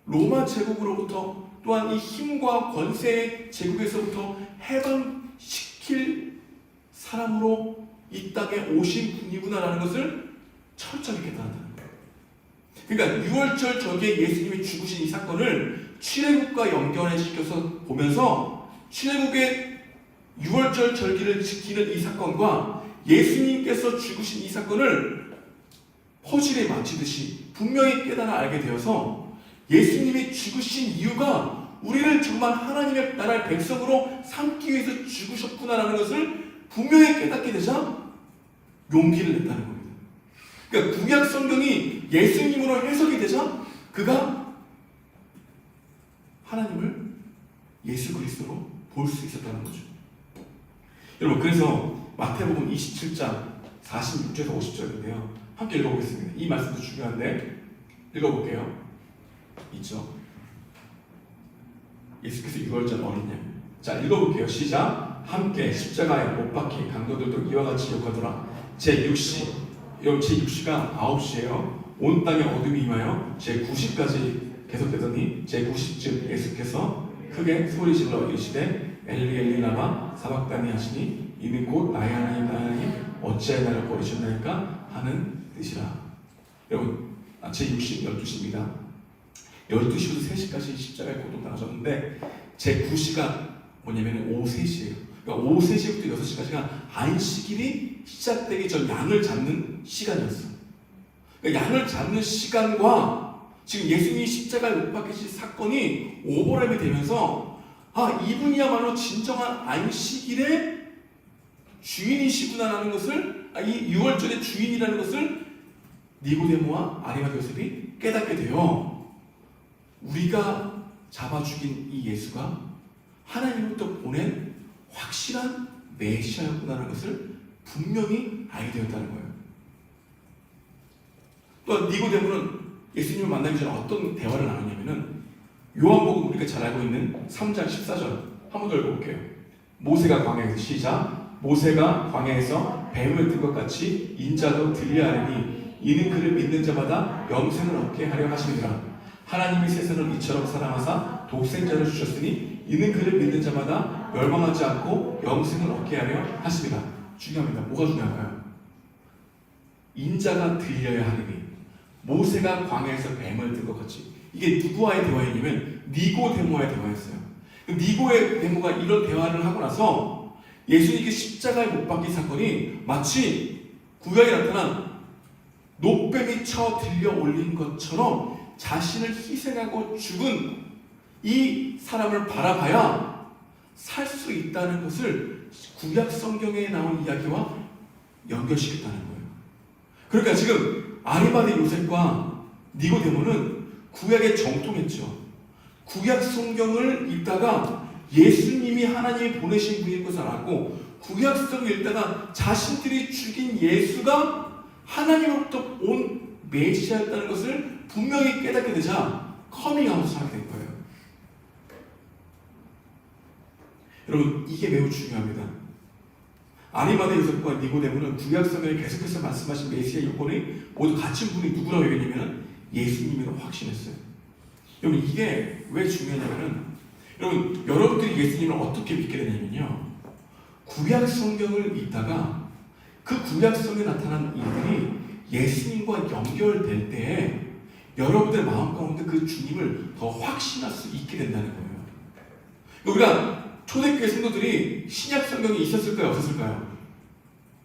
로마 제국으로부터 또한 이 힘과 권세의 제국에서부터 해방시킬 사람으로 이 땅에 오신 분이구나라는 것을 철저히 깨달았다는 거예요. 그러니까 6월절 절기에 예수님이 죽으신 이 사건을 출애굽과 연결시켜서 보면서 출애굽의 6월절 절기를 지키는 이 사건과 예수님께서 죽으신 이 사건을 퍼즐에 맞추듯이 분명히 깨달아 알게 되어서 예수님이 죽으신 이유가 우리를 정말 하나님의 나라의 백성으로 삼기 위해서 죽으셨구나라는 것을 분명히 깨닫게 되자 용기를 냈다는 겁니다. 그러니까 구약 성경이 예수님으로 해석이 되자 그가 하나님을 예수 그리스도로 볼 수 있었다는 거죠. 여러분, 그래서 마태복음 27장 46절에서 50절인데요. 함께 읽어보겠습니다. 이 말씀도 중요한데 읽어볼게요. 있죠? 예수께서 6월절 어린 양. 자, 읽어볼게요. 시작. 함께 십자가에 못 박힌 강도들도 이와 같이 욕하더라. 제6시. 여러분, 제6시가 9시예요. 온 땅에 어둠이 임하여 제9시까지 계속되더니 제90쯤 예수께서 크게 소리질러 이르시되 엘리 엘리 라마 사박다니 하시니 이는 곧 나의 하나님 나의 하나님 어찌하여 나를 버리셨나이까 하는 뜻이라. 여러분, 제60 12시입니다. 12시부터 3시까지 십자가에 고통당하셨는데 제9시가 뭐냐면 오후 3시예요. 그러니까 오후 3시부터 6시까지가 안식일이 시작되기 전 양을 잡는 시간이었어요. 그러니까 양을 잡는 시간과 지금 예수님이 십자가에 못 박히신 사건이 오버랩이 되면서 이분이야말로 진정한 안식일의 주인이시구나라는 것을 이 유월절의 주인이라는 것을 니고데모와 아리마대 요셉이 깨닫게 돼요. 우리가 잡아 죽인 이 예수가 하나님으로부터 보낸 확실한 메시아였구나라는 것을 분명히 알게 되었다는 거예요. 또 니고데모는 예수님을 만나기 전에 어떤 대화를 나누냐면은 요한복음 우리가 잘 알고 있는 3장 14절 한번 더 읽어볼게요. 모세가 광야에서 시작. 모세가 광야에서 뱀을 든 것 같이 인자도 들려하리니 이는 그를 믿는 자마다 영생을 얻게 하려 하시니라. 하나님이 세상을 이처럼 사랑하사 독생자를 주셨으니 이는 그를 믿는 자마다 멸망하지 않고 영생을 얻게 하려 하시니라. 중요합니다. 뭐가 중요할까요? 인자가 들려야 하리니 모세가 광야에서 뱀을 든 것 같이. 이게 누구와의 대화이냐면 니고데모와의 대화였어요. 니고데모가 이런 대화를 하고 나서 예수님께 십자가에 못 박힌 사건이 마치 구약에 나타난 노뱀이 쳐 들려 올린 것처럼 자신을 희생하고 죽은 이 사람을 바라봐야 살 수 있다는 것을 구약 성경에 나온 이야기와 연결시켰다는 거예요. 그러니까 지금 아리마대 요셉과 니고데모는 구약에 정통했죠. 구약 성경을 읽다가 예수님이 하나님이 보내신 분인 것을 알고 구약 성경을 읽다가 자신들이 죽인 예수가 하나님으로부터 온 메시아였다는 것을 분명히 깨닫게 되자 커밍아웃을 하게 된 거예요. 여러분, 이게 매우 중요합니다. 아리마대 요셉과 니고데모는 구약 성경에 계속해서 말씀하신 메시아 요건이 모두 갖춘 분이 누구라고 얘기했냐면 예수님이라고 확신했어요. 여러분, 이게 왜 중요하냐면은 여러분, 여러분들이 예수님을 어떻게 믿게 되냐면요, 구약 성경을 읽다가 그 구약 성경에 나타난 일들이 예수님과 연결될 때에 여러분들 마음 가운데 그 주님을 더 확신할 수 있게 된다는 거예요. 우리가 초대교회 성도들이 신약 성경이 있었을까요? 없었을까요?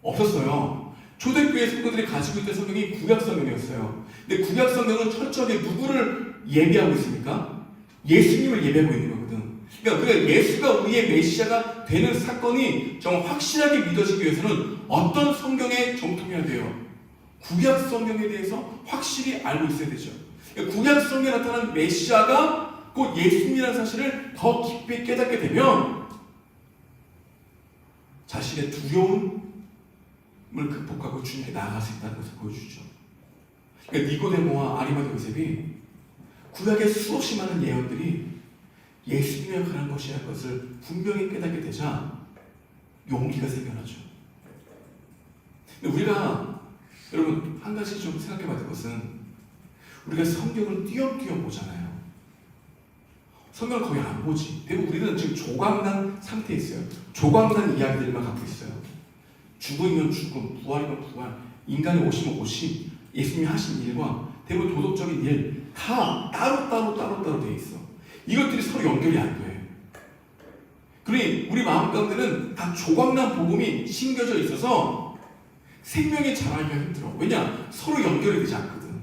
없었어요. 초대교회 성도들이 가지고 있던 성경이 구약 성경이었어요. 근데 구약 성경은 철저하게 누구를 예비하고 있습니까? 예수님을 예비하고 있는 거거든. 그러니까 예수가 우리의 메시아가 되는 사건이 정말 확실하게 믿어지기 위해서는 어떤 성경에 정통해야 돼요? 구약 성경에 대해서 확실히 알고 있어야 되죠. 그러니까 구약 성경에 나타난 메시아가 곧 예수님이라는 사실을 더 깊이 깨닫게 되면 자신의 두려움을 극복하고 주님께 나아갈 수 있다는 것을 보여주죠. 그러니까 니고데모와 아리마대 요셉이 구약의 수없이 많은 예언들이 예수님에 관한 것이라는 것을 분명히 깨닫게 되자 용기가 생겨나죠. 근데 우리가 여러분 한 가지 좀 생각해 봐야 될 것은 우리가 성경을 띄엄띄엄 보잖아요. 성경을 거의 안 보지. 대부분 우리는 지금 조각난 상태에 있어요. 조각난 이야기들만 갖고 있어요. 죽음이면 죽음, 부활이면 부활, 인간이 오시면 오심, 예수님이 하신 일과 대부분 도덕적인 일 다 따로 되어 있어. 이것들이 서로 연결이 안 돼. 그러니 우리 마음 가운데는 다 조각난 복음이 심겨져 있어서 생명이 자라기가 힘들어. 왜냐? 서로 연결이 되지 않거든.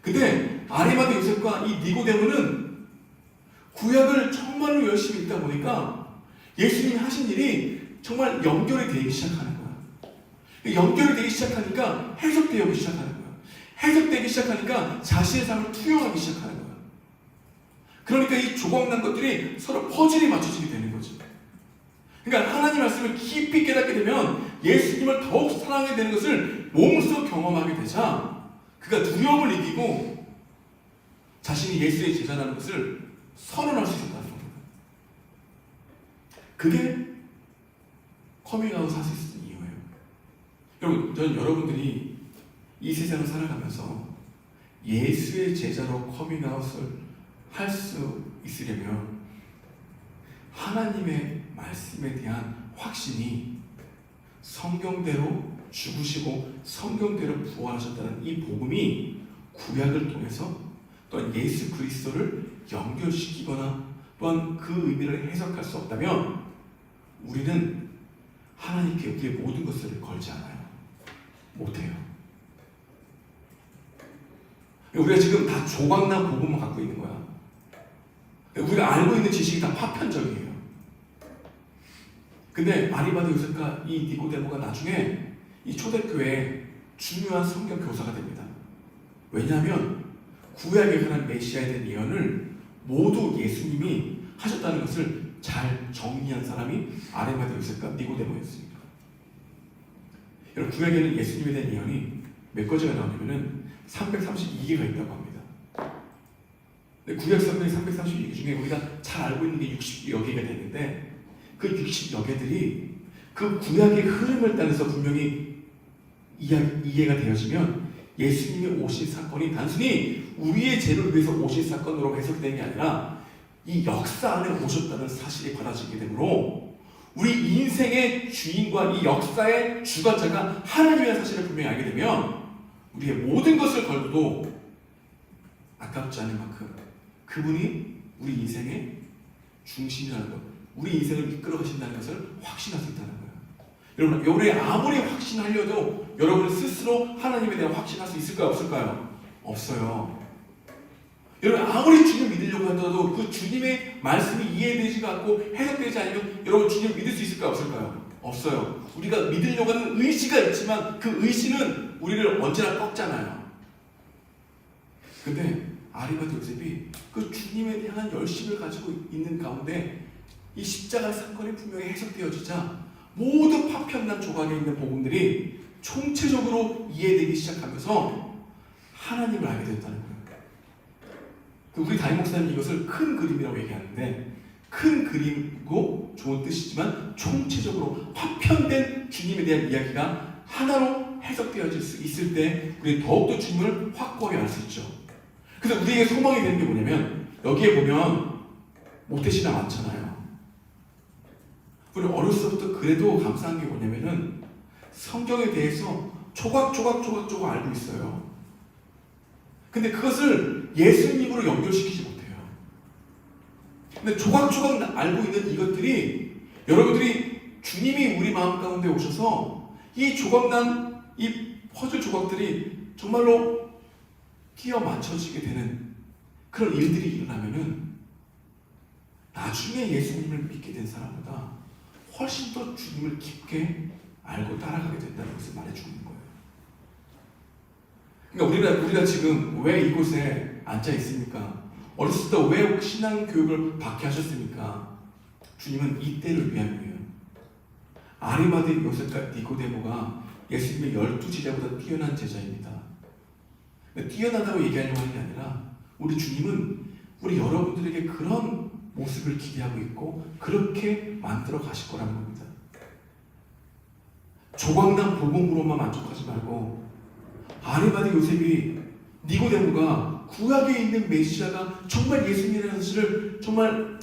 근데 아리마대 요셉과 이 니고데모는 구약을 정말로 열심히 읽다 보니까 예수님이 하신 일이 정말 연결이 되기 시작하는 거야. 연결이 되기 시작하니까 해석되기 시작하는 거야. 해석되기 시작하니까 자신의 삶을 투영하기 시작하는 거야. 그러니까 이 조각난 것들이 서로 퍼즐이 맞춰지게 되는 거지. 그러니까 하나님 말씀을 깊이 깨닫게 되면 예수님을 더욱 사랑하게 되는 것을 몸소 경험하게 되자 그가 두려움을 이기고 자신이 예수의 제자라는 것을 선언할 수 있었다는 겁니다. 그게 커밍아웃 할 수 있었던 이유예요. 여러분, 저는 여러분들이 이 세상을 살아가면서 예수의 제자로 커밍아웃을 할 수 있으려면 하나님의 말씀에 대한 확신이 성경대로 죽으시고 성경대로 부활하셨다는 이 복음이 구약을 통해서 또한 예수 그리스도를 연결시키거나 또한 그 의미를 해석할 수 없다면 우리는 하나님께 우리의 모든 것을 걸지 않아요. 못해요. 우리가 지금 다 조각난 복음만 갖고 있는 거야. 우리가 알고 있는 지식이 다 파편적이에요. 근데 아리마대 요셉과 이 니고데모가 나중에 이 초대교회의 중요한 성경 교사가 됩니다. 왜냐하면 구약에 관한 메시아에 대한 예언을 모두 예수님이 하셨다는 것을 잘 정리한 사람이 아리마대 요셉과 니고데모였습니다. 여러분, 구약에는 예수님에 대한 예언이 몇 가지가 나오냐면은 332개가 있다고 합니다. 근데 구약 성경의 332개 중에 우리가 잘 알고 있는 게 60여 개가 되는데, 그 60여 개들이 그 구약의 흐름을 따라서 분명히 이해가 되어지면 예수님이 오신 사건이 단순히 우리의 죄를 위해서 오신 사건으로 해석되는 게 아니라 이 역사 안에 오셨다는 사실이 받아지게 되므로 우리 인생의 주인과 이 역사의 주관자가 하나님이라는 사실을 분명히 알게 되면 우리의 모든 것을 걸고도 아깝지 않을 만큼 그분이 우리 인생의 중심이라는 것, 우리 인생을 이끌어 가신다는 것을 확신할 수 있다는 거예요. 여러분, 여러분이 아무리 확신하려도 여러분 스스로 하나님에 대한 확신할 수 있을까요? 없을까요? 없어요. 여러분, 아무리 주님 믿으려고 하더라도 그 주님의 말씀이 이해되지가 않고 해석되지 않으면 여러분 주님 믿을 수 있을까요? 없을까요? 없어요. 우리가 믿으려고 하는 의지가 있지만 그 의지는 우리를 언제나 꺾잖아요. 근데 아리마대 요셉이 그 주님에 대한 열심을 가지고 있는 가운데 이 십자가 사건이 분명히 해석되어지자 모든 파편난 조각에 있는 복음들이 총체적으로 이해되기 시작하면서 하나님을 알게 됐다는 거예요. 우리 담임 목사님 이것을 큰 그림이라고 얘기하는데, 큰 그림이고 좋은 뜻이지만 총체적으로 파편된 주님에 대한 이야기가 하나로 해석되어질 수 있을 때 우리는 더욱더 주님을 확고하게 알 수 있죠. 그래서 우리에게 소망이 되는 게 뭐냐면, 여기에 보면 모태신앙 많잖아요. 우리 어렸을 때부터 그래도 감사한 게 뭐냐면은 성경에 대해서 조각조각 알고 있어요. 근데 그것을 예수님으로 연결시키지 못해요. 근데 조각조각 알고 있는 이것들이 여러분들이 주님이 우리 마음 가운데 오셔서 이 조각난 이 퍼즐 조각들이 정말로 끼어 맞춰지게 되는 그런 일들이 일어나면은 나중에 예수님을 믿게 된 사람보다 훨씬 더 주님을 깊게 알고 따라가게 된다는 것을 말해주고 있는 거예요. 그러니까 우리가 지금 왜 이곳에 앉아 있습니까? 어렸을 때 왜 신앙 교육을 받게 하셨습니까? 주님은 이때를 위함이에요. 아리마대 요셉과 니고데모가 예수님의 12제자보다 뛰어난 제자입니다. 뛰어나다고 얘기하려고 하는 게 아니라 우리 주님은 우리 여러분들에게 그런 모습을 기대하고 있고 그렇게 만들어 가실 거라는 겁니다. 조각난 복음으로만 만족하지 말고 아리마대 요셉이 니고데모가 구약에 있는 메시아가 정말 예수님이라는 사실을 정말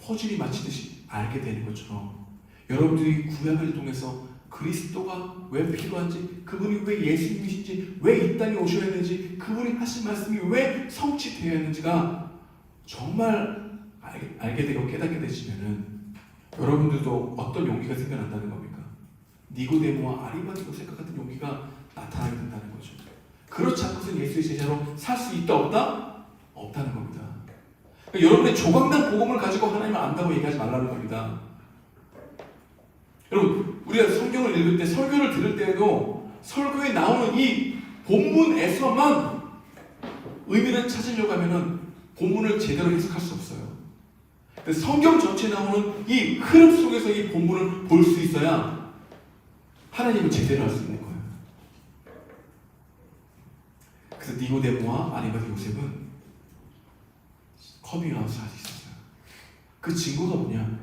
퍼즐이 맞히듯이 알게 되는 것처럼 여러분들이 구약을 통해서 그리스도가 왜 필요한지, 그분이 왜 예수님이신지, 왜 이 땅에 오셔야 되는지, 그분이 하신 말씀이 왜 성취되어야 하는지가 정말 알게 되고 깨닫게 되시면은 여러분들도 어떤 용기가 생겨난다는 겁니까? 니고데모와 아리마대 요셉과 같은 용기가 나타나게 된다는 거죠. 그렇지 않고서는 예수의 제자로 살 수 있다 없다? 없다는 겁니다. 그러니까 여러분의 조각난 복음을 가지고 하나님을 안다고 얘기하지 말라는 겁니다. 여러분, 우리가 성경을 읽을 때, 설교를 들을 때에도 설교에 나오는 이 본문에서만 의미를 찾으려고 하면은 본문을 제대로 해석할 수 없어요. 성경 전체에 나오는 이 흐름 속에서 이 본문을 볼 수 있어야 하나님을 제대로 알 수 있는 거예요. 그래서 니고데모와 아리마대 요셉은 커밍아웃을 할 수 있었어요. 그 증거가 뭐냐?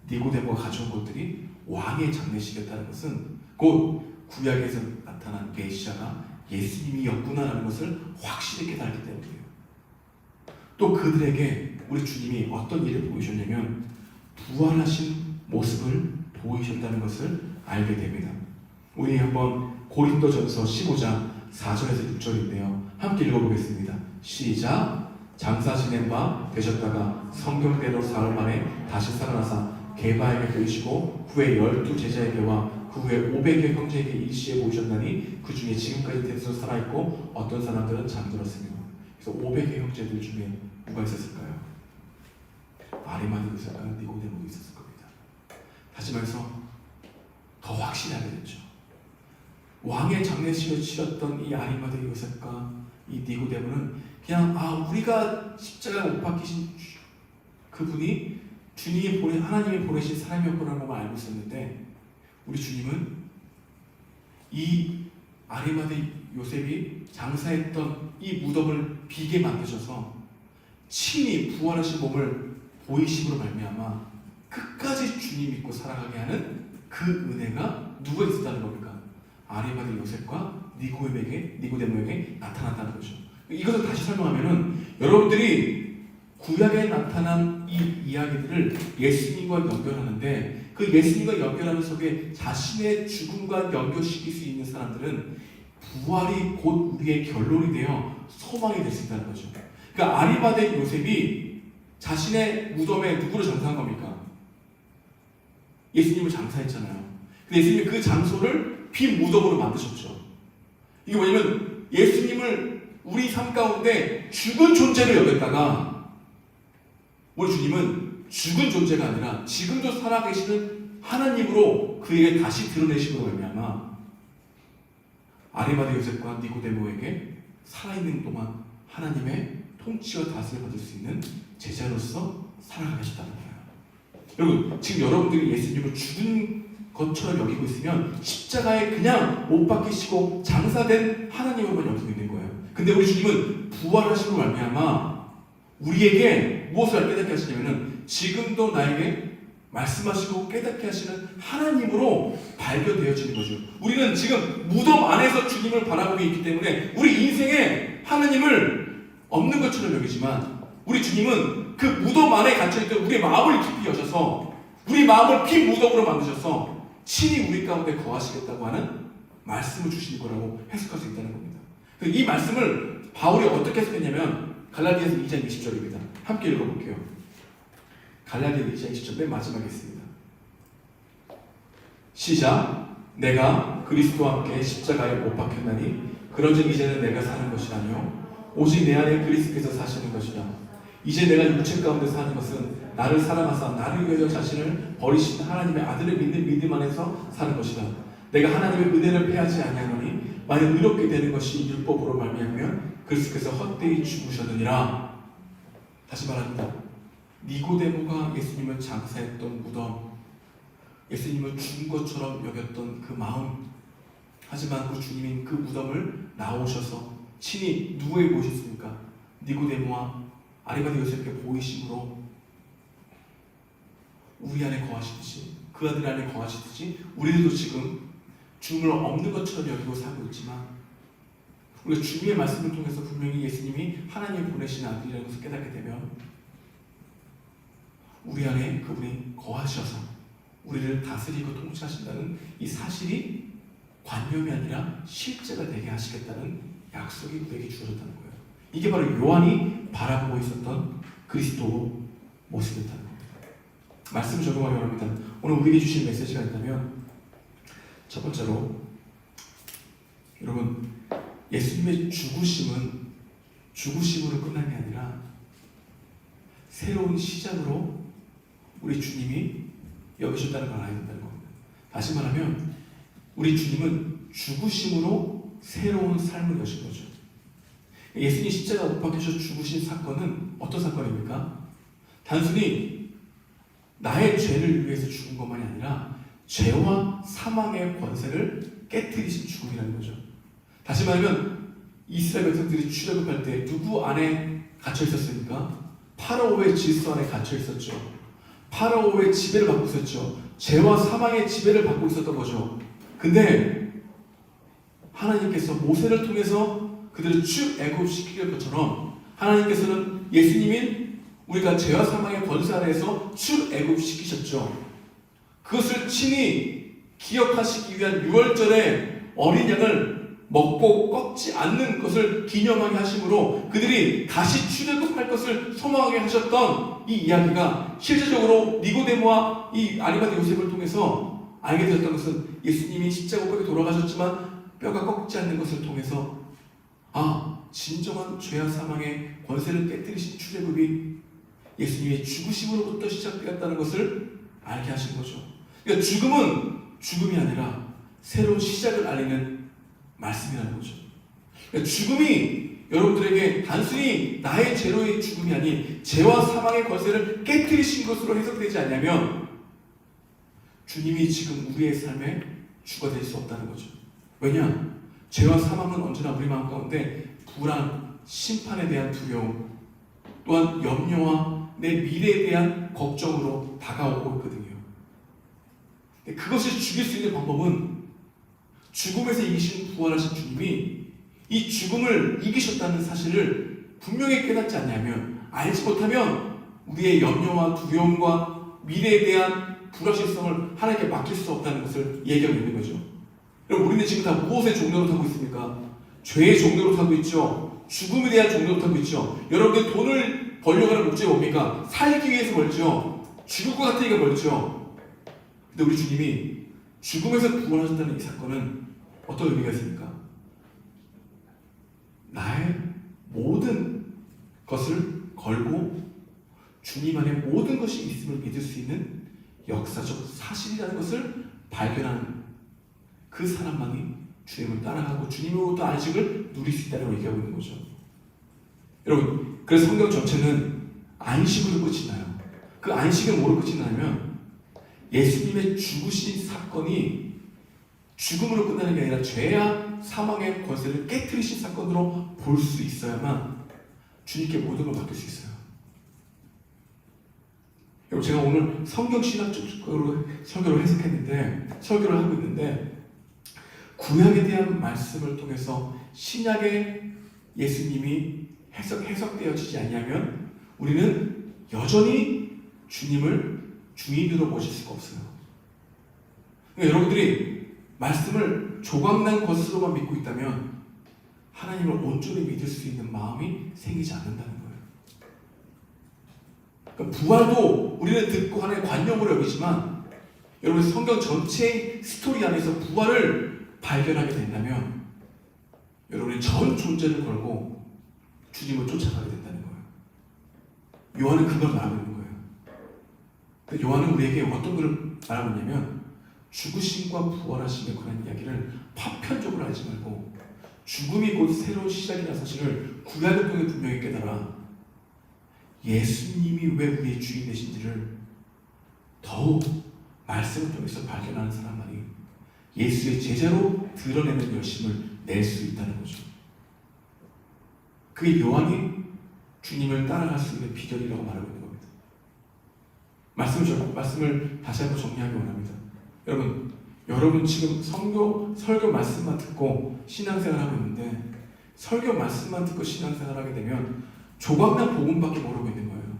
니고데모가 가져온 것들이 왕의 장례식이었다는 것은 곧 구약에서 나타난 메시아가 예수님이었구나라는 것을 확실히 깨달았기 때문이에요. 또 그들에게 우리 주님이 어떤 일을 보이셨냐면 부활하신 모습을 보이셨다는 것을 알게 됩니다. 우리 한번 고린도전서 15장 4절에서 6절인데요. 함께 읽어보겠습니다. 시작. 장사 지낸 바 되셨다가 성경대로 사흘 만에 다시 살아나사 게바에게 보이시고 후에 12제자에게와 그 후에 500여 형제에게 일시에 보이셨나니 그 중에 지금까지 대해서 살아있고 어떤 사람들은 잠들었으며. 그래서 500여 형제들 중에 누가 있었을까요? 아리마대 요셉과 니고데모도 있었을 겁니다. 다시 말해서 더 더 확신하게 됐죠. 왕의 장례식을 치렀던 이 아리마대 요셉과 이 니고데모는 그냥 우리가 십자가에 못 박히신 그분이 하나님이 보내신 사람이었구나라는 걸 알고 있었는데, 우리 주님은 이 아리마대 요셉이 장사했던 이 무덤을 비게 만드셔서 친히 부활하신 몸을 보이심으로 말미암아 끝까지 주님 믿고 살아가게 하는 그 은혜가 누가 있었다는 겁니까? 아리마대 요셉과 니고데모에게 나타났다는 거죠. 이것을 다시 설명하면은, 여러분들이 구약에 나타난 이 이야기들을 예수님과 연결하는데, 그 예수님과 연결하는 속에 자신의 죽음과 연결시킬 수 있는 사람들은 부활이 곧 우리의 결론이 되어 소망이 될 수 있다는 거죠. 그러니까 아리마대 요셉이 자신의 무덤에 누구를 장사한 겁니까? 예수님을 장사했잖아요. 근데 예수님이 그 장소를 빈 무덤으로 만드셨죠. 이게 뭐냐면, 예수님을 우리 삶 가운데 죽은 존재를 여겼다가, 우리 주님은 죽은 존재가 아니라 지금도 살아계시는 하나님으로 그에게 다시 드러내심으로 말미암아 아리마대 요셉과 니고데모에게 살아있는 동안 하나님의 통치와 다스림을 받을 수 있는 제자로서 살아가게 하셨다는 거예요. 여러분, 지금 여러분들이 예수님을 죽은 것처럼 여기고 있으면 십자가에 그냥 못 박히시고 장사된 하나님으로만 여기고 있는 거예요. 근데 우리 주님은 부활하심으로 말미암아 우리에게 무엇을 깨닫게 하시냐면은, 지금도 나에게 말씀하시고 깨닫게 하시는 하나님으로 발견되어지는 거죠. 우리는 지금 무덤 안에서 주님을 바라보고 있기 때문에 우리 인생에 하나님을 없는 것처럼 여기지만, 우리 주님은 그 무덤 안에 갇혀있던 우리의 마음을 깊이 여셔서 우리 마음을 빈 무덤으로 만드셔서 친히 우리 가운데 거하시겠다고 하는 말씀을 주시는 거라고 해석할 수 있다는 겁니다. 이 말씀을 바울이 어떻게 해석했냐면, 갈라디아서 2장 20절입니다. 함께 읽어볼게요. 갈라디아서 2장 20절 맨 마지막에 있습니다. 시작. 내가 그리스도와 함께 십자가에 못 박혔나니 그러즉 이제는 내가 사는 것이 아니요 오직 내 안에 그리스도께서 사시는 것이라. 이제 내가 육체 가운데 사는 것은 나를 사랑하사 나를 위하여 자신을 버리신 하나님의 아들을 믿는 믿음 안에서 사는 것이다. 내가 하나님의 은혜를 패하지 아니하노니 만약 의롭게 되는 것이 율법으로 말미암으면 그리스도께서 헛되이 죽으셨느니라. 다시 말합니다. 니고데모가 예수님을 장사했던 무덤, 예수님을 죽은 것처럼 여겼던 그 마음, 하지만 그 주님인 그 무덤을 나오셔서 친히 누구에게 보셨습니까? 니고데모와 아리마대 요셉에게 보이심으로 우리 안에 거하시듯이, 그 아들 안에 거하시듯이 우리들도 지금 주님을 없는 것처럼 여기고 살고 있지만, 우리가 주님의 말씀을 통해서 분명히 예수님이 하나님이 보내신 아들이라는 것을 깨닫게 되면 우리 안에 그분이 거하셔서 우리를 다스리고 통치하신다는 이 사실이 관념이 아니라 실제가 되게 하시겠다는 약속이 우리에게 주어졌다는 거예요. 이게 바로 요한이 바라보고 있었던 그리스도 모습이었다는 겁니다. 말씀을 적용하기 원합니다. 오늘 우리에게 주신 메시지가 있다면, 첫 번째로, 여러분, 예수님의 죽으심으로 끝난 게 아니라 새로운 시작으로 우리 주님이 여기셨다는 걸 알아야 된다는 겁니다. 다시 말하면 우리 주님은 죽으심으로 새로운 삶을 여신 거죠. 예수님 십자가 못 박혀서 죽으신 사건은 어떤 사건입니까? 단순히 나의 죄를 위해서 죽은 것만이 아니라 죄와 사망의 권세를 깨뜨리신 죽음이라는 거죠. 다시 말하면 이스라엘 백성들이 출애굽할 때 누구 안에 갇혀 있었습니까? 파라오의 질서 안에 갇혀 있었죠. 파라오의 지배를 받고 있었죠. 죄와 사망의 지배를 받고 있었던 거죠. 근데 하나님께서 모세를 통해서 그들을 출애굽시킬 것처럼 하나님께서는 예수님인 우리가 죄와 사망의 권세 아래에서 출애굽시키셨죠. 그것을 친히 기억하시기 위한 유월절에 어린 양을 먹고 꺾지 않는 것을 기념하게 하심으로 그들이 다시 출애굽할 것을 소망하게 하셨던 이 이야기가 실제적으로 니고데모와 이 아리마대 요셉을 통해서 알게 되었던 것은, 예수님이 십자가 못 박혀 돌아가셨지만 뼈가 꺾지 않는 것을 통해서 진정한 죄와 사망의 권세를 깨뜨리신 출애굽이 예수님의 죽으심으로부터 시작되었다는 것을 알게 하신 거죠. 그러니까 죽음은 죽음이 아니라 새로운 시작을 알리는 말씀이라는 거죠. 그러니까 죽음이 여러분들에게 단순히 나의 죄로의 죽음이 아닌 죄와 사망의 권세를 깨뜨리신 것으로 해석되지 않냐면 주님이 지금 우리의 삶에 주가 될 수 없다는 거죠. 왜냐? 죄와 사망은 언제나 우리 마음 가운데 불안, 심판에 대한 두려움, 또한 염려와 내 미래에 대한 걱정으로 다가오고 있거든요. 그것을 죽일 수 있는 방법은 죽음에서 이기신 부활하신 주님이 이 죽음을 이기셨다는 사실을 분명히 깨닫지 않냐면, 알지 못하면 우리의 염려와 두려움과 미래에 대한 불확실성을 하나님께 맡길 수 없다는 것을 얘기하고 있는 거죠. 여러분, 우리는 지금 다 무엇의 종로로 타고 있습니까? 죄의 종로로 타고 있죠. 죽음에 대한 종로로 타고 있죠. 여러분들 돈을 벌려고 하는 목적이 뭡니까? 살기 위해서 벌죠. 죽을 것 같으니까 벌죠. 근데 우리 주님이 죽음에서 구원하셨다는 이 사건은 어떤 의미가 있습니까? 나의 모든 것을 걸고 주님 안에 모든 것이 있음을 믿을 수 있는 역사적 사실이라는 것을 발견하는 그 사람만이 주님을 따라가고 주님으로부터 안식을 누릴 수 있다고 얘기하고 있는 거죠. 여러분, 그래서 성경 전체는 안식으로 끝이 나요. 그 안식은 뭐로 끝이 나냐면 예수님의 죽으신 사건이 죽음으로 끝나는 게 아니라 죄와 사망의 권세를 깨뜨리신 사건으로 볼 수 있어야만 주님께 모든 걸 맡길 수 있어요. 여러분, 제가 오늘 성경 신학적으로 설교를 해석했는데, 설교를 하고 있는데, 구약에 대한 말씀을 통해서 신약의 예수님이 해석되어지지 않냐면 우리는 여전히 주님을 주인으로 모실 수가 없어요. 그러니까 여러분들이 말씀을 조각난 것으로만 믿고 있다면 하나님을 온전히 믿을 수 있는 마음이 생기지 않는다는 거예요. 그러니까 부활도 우리는 듣고 하나의 관념으로 여기지만 여러분, 성경 전체의 스토리 안에서 부활을 발견하게 된다면 여러분의 전 존재를 걸고 주님을 쫓아가게 된다는 거예요. 요한은 그걸 말하고 있는 거예요. 근데 요한은 우리에게 어떤 걸 말하고 있냐면 죽으심과 부활하심에 관한 이야기를 파편적으로 알지 말고 죽음이 곧 새로운 시작이라는 사실을 구약을 통해 분명히 깨달아 예수님이 왜 우리의 주인 되신지를 더욱 말씀을 통해서 발견하는 사람만이 예수의 제자로 드러내는 열심을 낼 수 있다는 거죠. 그게 요한이 주님을 따라갈 수 있는 비결이라고 말하고 있는 겁니다. 말씀을 다시 한번 정리하기 원합니다. 여러분 지금 설교 말씀만 듣고 신앙생활하고 있는데 설교 말씀만 듣고 신앙생활하게 되면 조각난 복음밖에 모르고 있는 거예요.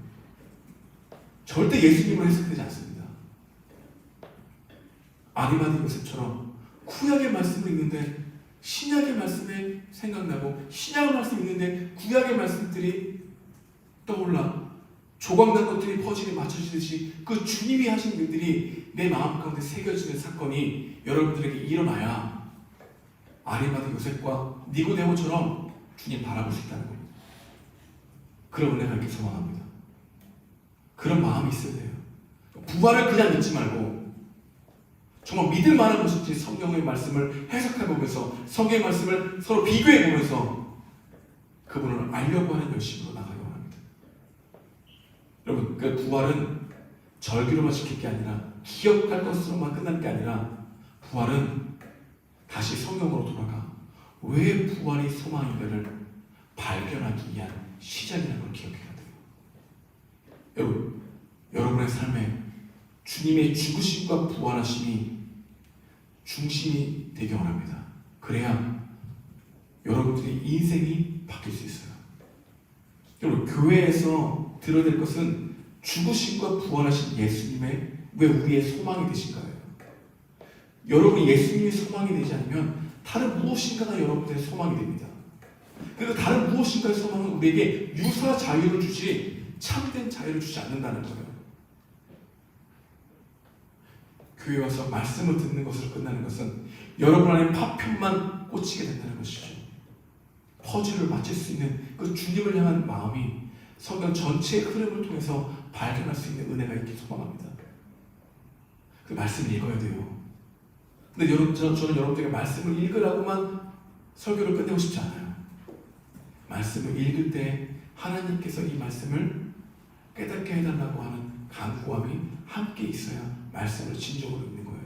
절대 예수님으로 해석되지 않습니다. 아리마디 요셉처럼 구약의 말씀을 읽는데 신약의 말씀에 생각나고 신약의 말씀 읽는데 구약의 말씀들이 떠올라 조각난 것들이 퍼즐에 맞춰지듯이 그 주님이 하신 일들이 내 마음 가운데 새겨지는 사건이 여러분들에게 일어나야 아리마디 요셉과 니고데모처럼 주님 바라볼 수 있다는 겁니다. 그런 은혜가 이렇게 소망합니다. 그런 마음이 있어야 돼요. 부활을 그냥 믿지 말고 정말 믿을 만한 것인지 성경의 말씀을 해석해보면서 성경의 말씀을 서로 비교해보면서 그분을 알려고 하는 열심으로 나가기 원합니다. 여러분, 그 부활은 절기로만 지킬 게 아니라 기억할 것으로만 끝나는 게 아니라 부활은 다시 성경으로 돌아가 왜 부활이 소망인가를 발견하기 위한 시작이라는 걸 기억해야 돼요. 여러분의 삶에 주님의 죽으심과 부활하심이 중심이 되기 원합니다. 그래야 여러분들의 인생이 바뀔 수 있어요. 여러분, 교회에서 들어야 될 것은 죽으심과 부활하신 예수님의 왜 우리의 소망이 되신가요? 여러분이 예수님의 소망이 되지 않으면 다른 무엇인가가 여러분들의 소망이 됩니다. 그리고 다른 무엇인가의 소망은 우리에게 유사 자유를 주지 참된 자유를 주지 않는다는 거예요. 교회 와서 말씀을 듣는 것으로 끝나는 것은 여러분 안에 파편만 꽂히게 된다는 것이죠. 퍼즐을 맞출 수 있는 그 주님을 향한 마음이 성경 전체의 흐름을 통해서 발견할 수 있는 은혜가 있길 소망합니다. 그 말씀을 읽어야 돼요. 근데 저는 여러분들에게 말씀을 읽으라고만 설교를 끝내고 싶지 않아요. 말씀을 읽을 때 하나님께서 이 말씀을 깨닫게 해달라고 하는 간구함이 함께 있어야 말씀을 진정으로 읽는 거예요.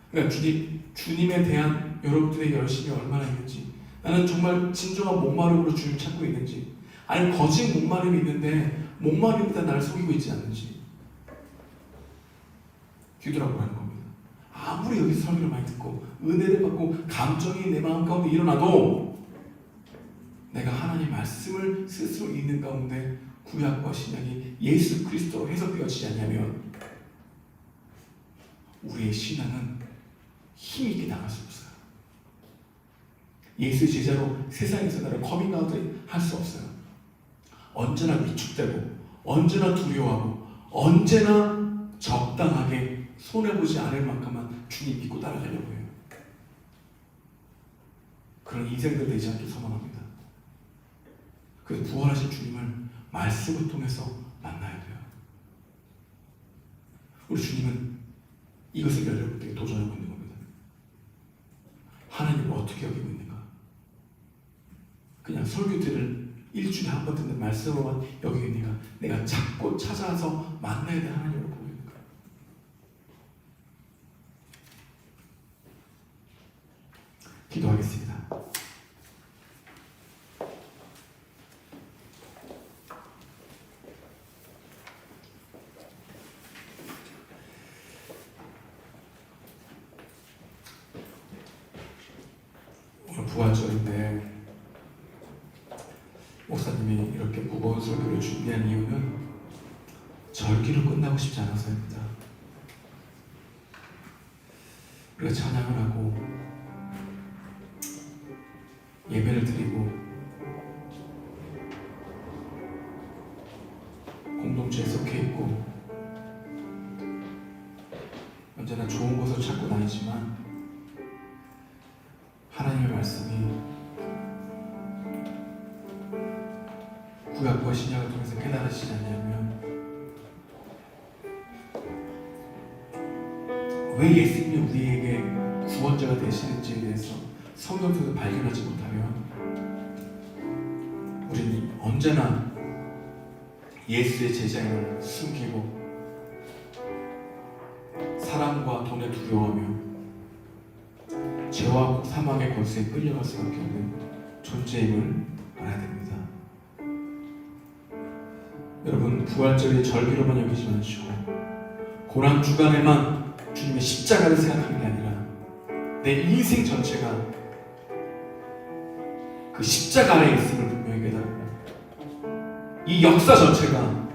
그러니까 주님에 대한 여러분들의 열심이 얼마나 있는지, 나는 정말 진정한 목마름으로 주님을 찾고 있는지, 아니면 거짓 목마름이 있는데 목마름보다 나를 속이고 있지 않는지 뒤돌아보라는 겁니다. 아무리 여기서 설교를 많이 듣고 은혜를 받고 감정이 내 마음 가운데 일어나도 내가 하나님 말씀을 스스로 읽는 가운데 구약과 신약이 예수 그리스도로 해석되어지지 않냐면 우리의 신앙은 힘 있게 나갈 수 없어요. 예수의 제자로 세상에서 나를 커밍아웃 할 수 없어요. 언제나 위축되고 언제나 두려워하고 언제나 적당하게 손해보지 않을 만큼만 주님 믿고 따라가려고 해요. 그런 인생들 되지 않길 소망합니다. 그래서 부활하신 주님을 말씀을 통해서 만나야 돼요. 우리 주님은 이것을 여러분들에게 도전하고 있는 겁니다. 하나님을 어떻게 여기고 있는가? 그냥 설교들을 일주일에 한 번 듣는 말씀으로만 여기고 있는가? 내가 찾고 찾아서 만나야 될 하나님을 보고 있는가? 기도하겠습니다. 오늘 부활절인데 목사님이 이렇게 무거운 설교를 준비한 이유는 절기로 끝나고 싶지 않아서입니다. 우리가 찬양을 하고 예배를 드리고 공동체에 속해 있고 언제나 좋은 것을 찾고 다니지만 하나님의 말씀이 구약과 신약을 통해서 깨달으시지 않냐면 왜 예수님이 우리에게 구원자가 되시는지에 대해서 성경에서 발견하지 못하면 우리는 언제나 예수의 제자임을 숨기고 사랑과 돈에 두려워하며 죄와 사망의 권세에 끌려갈 수밖에 없는 존재임을 알아야 됩니다. 여러분, 부활절의 절기로만 여기지 마시고 고난 주간에만 주님의 십자가를 생각하는 게 아니라 내 인생 전체가 그 십자가 아래 있음을 분명히 깨닫고 이 역사 전체가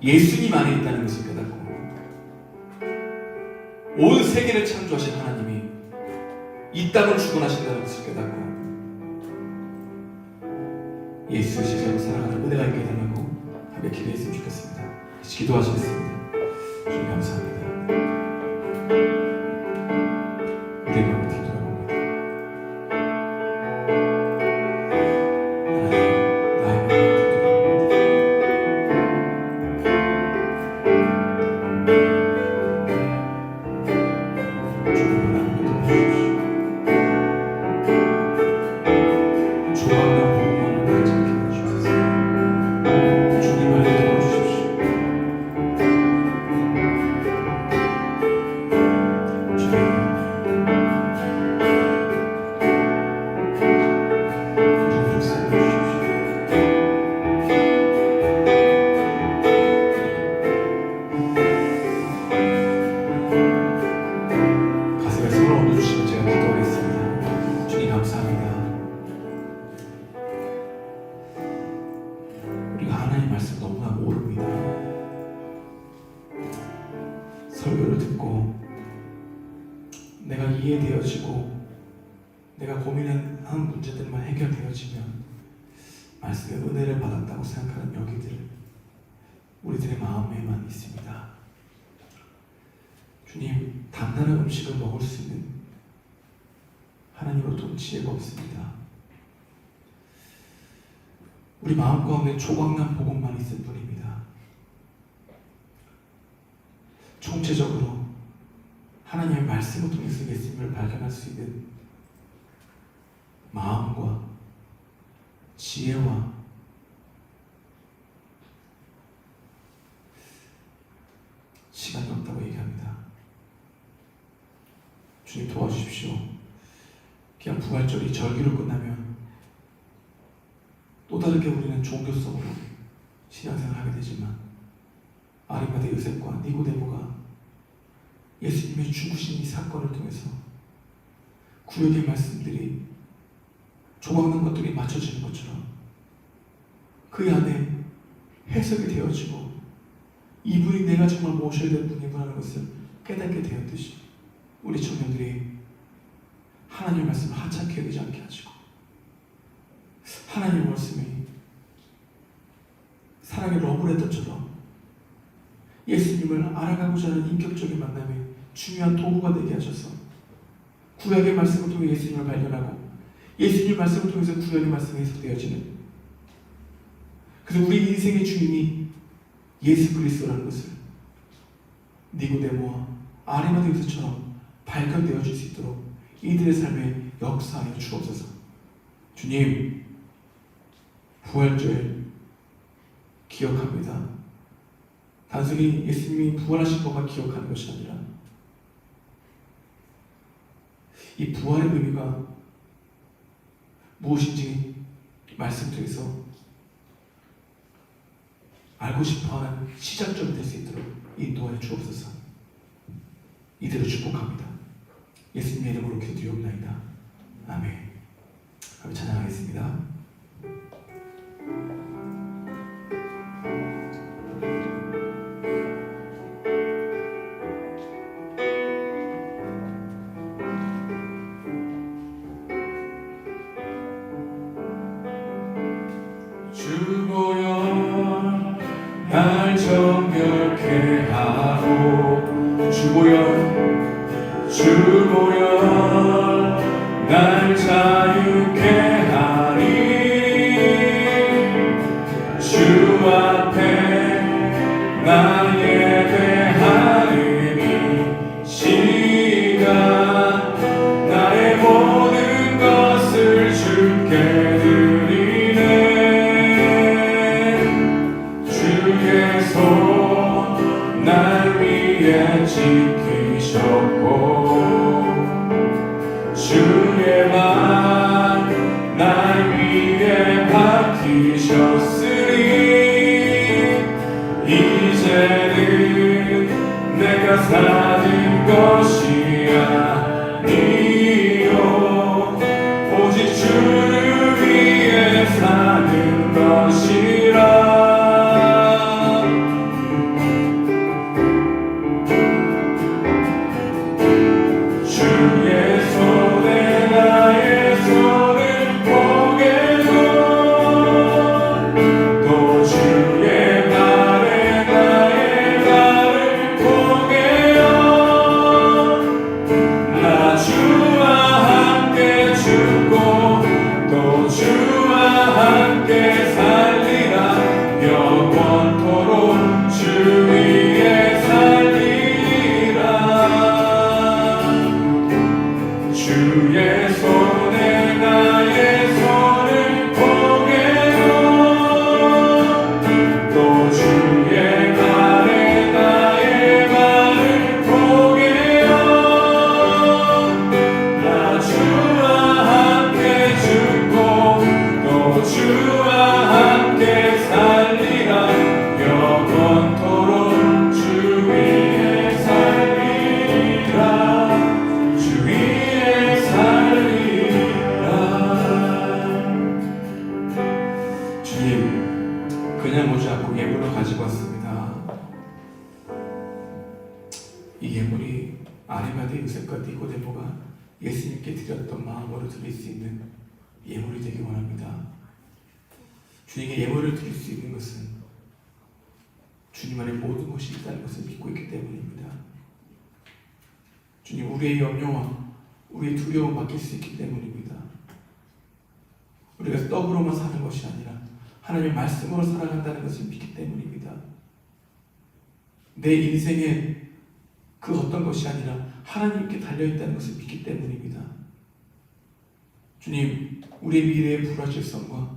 예수님 안에 있다는 것을 깨닫고 온 세계를 창조하신 하나님이 이 땅을 주관하신다는 것을 깨닫고 예수의 제자로 살아가는 은혜가 있게 해달라고 함께 기도했으면 좋겠습니다. 같이 기도하시겠습니다. 주님 감사합니다. 우리의 마음을 뒤돌아봅니다. 하나님, 나의 마음을 뒤돌아봅니다. 주님을 하나님을 도와주십시오. 조각난 복음만을 가지 않게 해주셔서 주님을 도와주십시오. 가슴에 손을 얹어주시면 제가 기도하겠습니다. 주님 감사합니다. 우리가 하나님 말씀 너무나 모릅니다. 설교를 듣고 내가 이해되어지고 내가 고민하는 문제들만 해결되어지면 말씀의 은혜를 받았다고 생각하는 여기들 우리들의 마음에만 있습니다. 주님, 단단한 음식을 먹을 수 있는 하나님으로부터 지혜가 없습니다. 우리 마음 가운데 조각난 복음만 있을 뿐입니다. 총체적으로 하나님의 말씀을 통해서 예수님을 발견할 수 있는 마음과 지혜와 시간이 없다고 얘기합니다. 주님 도와주십시오. 그냥 부활절이 절기로 끝나면 또 다르게 우리는 종교성으로 신앙생활을 하게 되지만 아리마대 요셉과 니고데모가 예수님의 죽으신 이 사건을 통해서 구약의 말씀들이 조각난 것들이 맞춰지는 것처럼 그 안에 해석이 되어지고 이분이 내가 정말 모셔야 될 분이구나라는 것을 깨닫게 되었듯이 우리 청년들이 하나님의 말씀을 하찮게 여기지 않게 하시고 하나님의 말씀이 사랑의 러브레터처럼 예수님을 알아가고자 하는 인격적인 만남에 중요한 도구가 되게 하셔서 구약의 말씀을 통해 예수님을 발견하고 예수님의 말씀을 통해서 구약의 말씀이 해석되어지는, 그래서 우리 인생의 주인이 예수 그리스도라는 것을 니고데모와 아리마대 요셉처럼 발견되어질 수 있도록 이들의 삶에 역사하여 주옵소서. 주님, 부활절 기억합니다. 단순히 예수님이 부활하신 것만 기억하는 것이 아니라 이 부활의 의미가 무엇인지 말씀 통해서 알고 싶어하는 시작점이 될 수 있도록 인도하여 주옵소서. 이대로 축복합니다. 예수님의 이름으로 기도드리옵나이다. 아멘. 그럼 찬양하겠습니다. 주보여 날 정결케 하고 주보여 날 자유케 하리 주 앞에 나 예배하리니 시간 나의 모든 것을 주께 드리네 주의 손 날 위해 지키셨고 주의 발 날 위해 박히셨으니 이제는 내가 사는 것이 아니요 오직 주를 위해 사는 것이라 주의 손에 나의 손을 포개고 또 주의 발에 나의 발을 포개어 나 주와 함께 죽고 또 주와 함께 살리라 영원토록 주 위에 살리라 주의 손에 나의 손을 포개고 또 주의 발에 나의 발을 포개어 나 주와 함께 죽고 또 주와 함께 살리라 영원토록 주 위에 살리라 주 위에 살리라. 주님, 그냥 오지 않고 예물을 가지고 왔습니다. 이 예물이 아리마대 요셉과 니고데모가 예수님께 드렸던 마음으로 드릴 수 있는 예물이 되기 원합니다. 주님께 예물을 드릴 수 있는 것은 주님 안에 모든 것이 있다는 것을 믿고 있기 때문입니다. 주님, 우리의 염려와 우리의 두려움 맡길 수 있기 때문입니다. 우리가 떡으로만 사는 것이 아니라 하나님의 말씀으로 살아간다는 것을 믿기 때문입니다. 내 인생에 그 어떤 것이 아니라 하나님께 달려있다는 것을 믿기 때문입니다. 주님, 우리의 미래의 불확실성과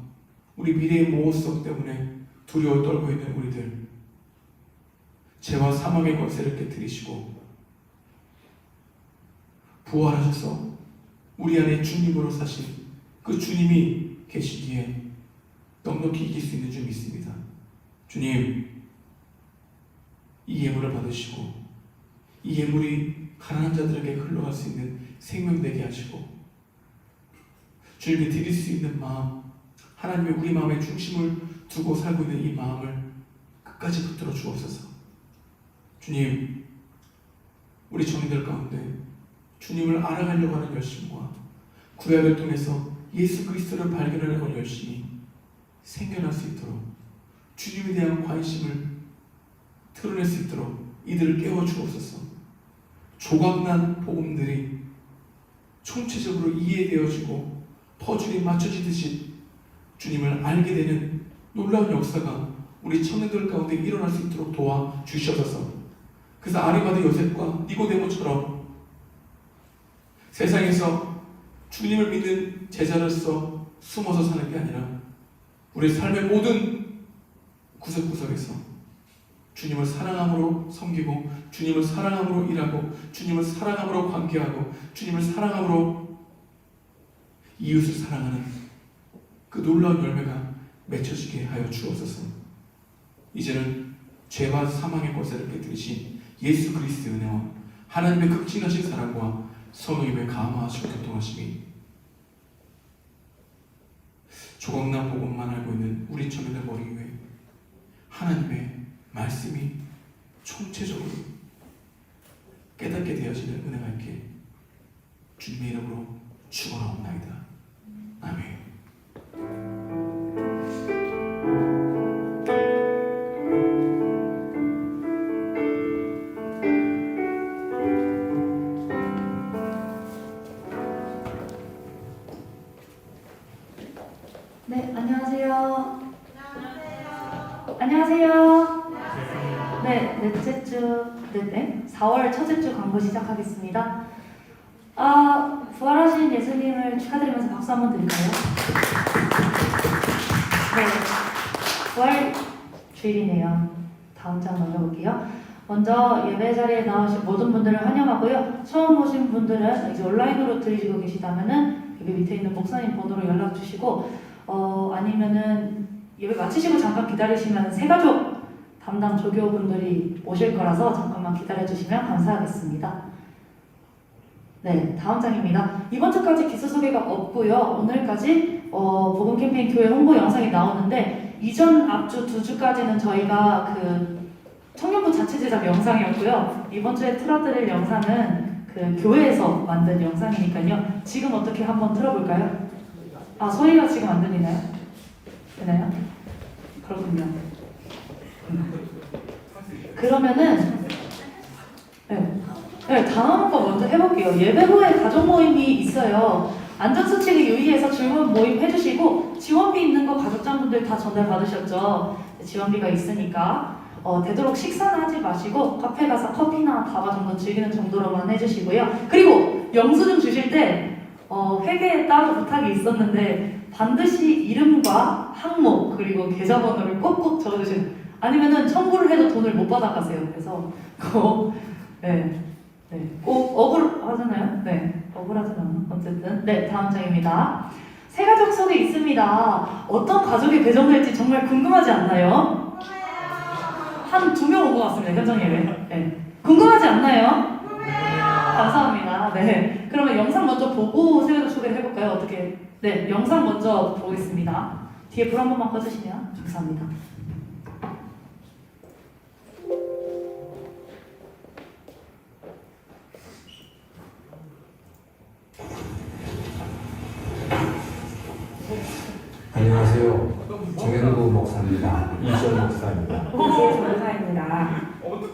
우리 미래의 모호성 때문에 두려워 떨고 있는 우리들, 죄와 사망의 권세를 깨뜨리시고 부활하셔서 우리 안에 주님으로 사신 그 주님이 계시기에 넉넉히 이길 수 있는 줄 믿습니다. 주님, 이 예물을 받으시고 이 예물이 가난한 자들에게 흘러갈 수 있는 생명 되게 하시고 주님께 드릴 수 있는 마음, 하나님의 우리 마음의 중심을 두고 살고 있는 이 마음을 끝까지 붙들어 주옵소서. 주님, 우리 청년들 가운데 주님을 알아가려고 하는 열심과 구약을 통해서 예수 그리스도를 발견하려고 열심히 생겨날 수 있도록 주님에 대한 관심을 드러낼 수 있도록 이들을 깨워 주옵소서. 조각난 복음들이 총체적으로 이해되어지고 퍼즐이 맞춰지듯이 주님을 알게 되는 놀라운 역사가 우리 청년들 가운데 일어날 수 있도록 도와주셔서, 그래서 아리마다 요셉과 니고데모처럼 세상에서 주님을 믿는 제자로서 숨어서 사는 게 아니라 우리 삶의 모든 구석구석에서 주님을 사랑함으로 섬기고 주님을 사랑함으로 일하고 주님을 사랑함으로 관계하고 주님을 사랑함으로 이웃을 사랑하는 그 놀라운 열매가 맺혀지게 하여 주옵소서. 이제는 죄와 사망의 권세를 깨뜨리신 예수 그리스도의 은혜와 하나님의 극진하신 사랑과 성령님의 감화하시고 교통하심이 조각난 복음만 알고 있는 우리 청년들 머리 위에 하나님의 말씀이 총체적으로 깨닫게 되어지는 은혜가 있게 주님의 이름으로 축원하옵나이다. 아멘. 네, 안녕하세요. 안녕하세요. 네, 넷째 주, 4월 첫째 주 광고 시작하겠습니다. 부활하신 예수님을 축하드리면서 박수 한번 드릴까요? 네, 부활 주일이네요. 다음 장 넘어볼게요. 먼저 예배 자리에 나오신 모든 분들을 환영하고요. 처음 오신 분들은 이제 온라인으로 들으시고 계시다면은 여기 밑에 있는 목사님 번호로 연락 주시고, 아니면은 예배 마치시고 잠깐 기다리시면 새가족 담당 조교분들이 오실 거라서 잠깐만 기다려주시면 감사하겠습니다. 네, 다음 장입니다. 이번 주까지 기수 소개가 없고요. 오늘까지 복음 캠페인 교회 홍보 영상이 나오는데, 이전 앞주 2주까지는 저희가 그 청년부 자체 제작 영상이었고요. 이번 주에 틀어드릴 영상은 그 교회에서 만든 영상이니까요. 지금 어떻게 한번 틀어볼까요? 소리가 지금 안 들리나요? 되나요? 그렇군요. 그러면은 다 나오는 거 먼저 해볼게요. 예배 후에 가족 모임이 있어요. 안전수칙에 유의해서 질문 모임 해주시고, 지원비 있는 거 가족장분들 다 전달 받으셨죠? 지원비가 있으니까 되도록 식사는 하지 마시고 카페 가서 커피나 다바 정도 즐기는 정도로만 해주시고요. 그리고 영수증 주실 때 회계에 따로 부탁이 있었는데 반드시 이름과 항목 그리고 계좌번호를 꼭꼭 적어주시는, 아니면은 청구를 해도 돈을 못 받아가세요. 그래서 꼭 억울하잖아요. 억울하진 않아. 어쨌든 다음 장입니다. 새 가족 소개 있습니다. 어떤 가족이 배정될지 정말 궁금하지 않나요? 한 2명 온 것 같습니다. 현장 예배. 궁금하지 않나요? 감사합니다. 그러면 영상 먼저 보고 새 가족 소개를 해볼까요? 어떻게? 영상 먼저 보겠습니다. 뒤에 불 한 번만 꺼주시면 감사합니다. 안녕하세요. 정현구 목사입니다. 이전 목사입니다. 전사입니다.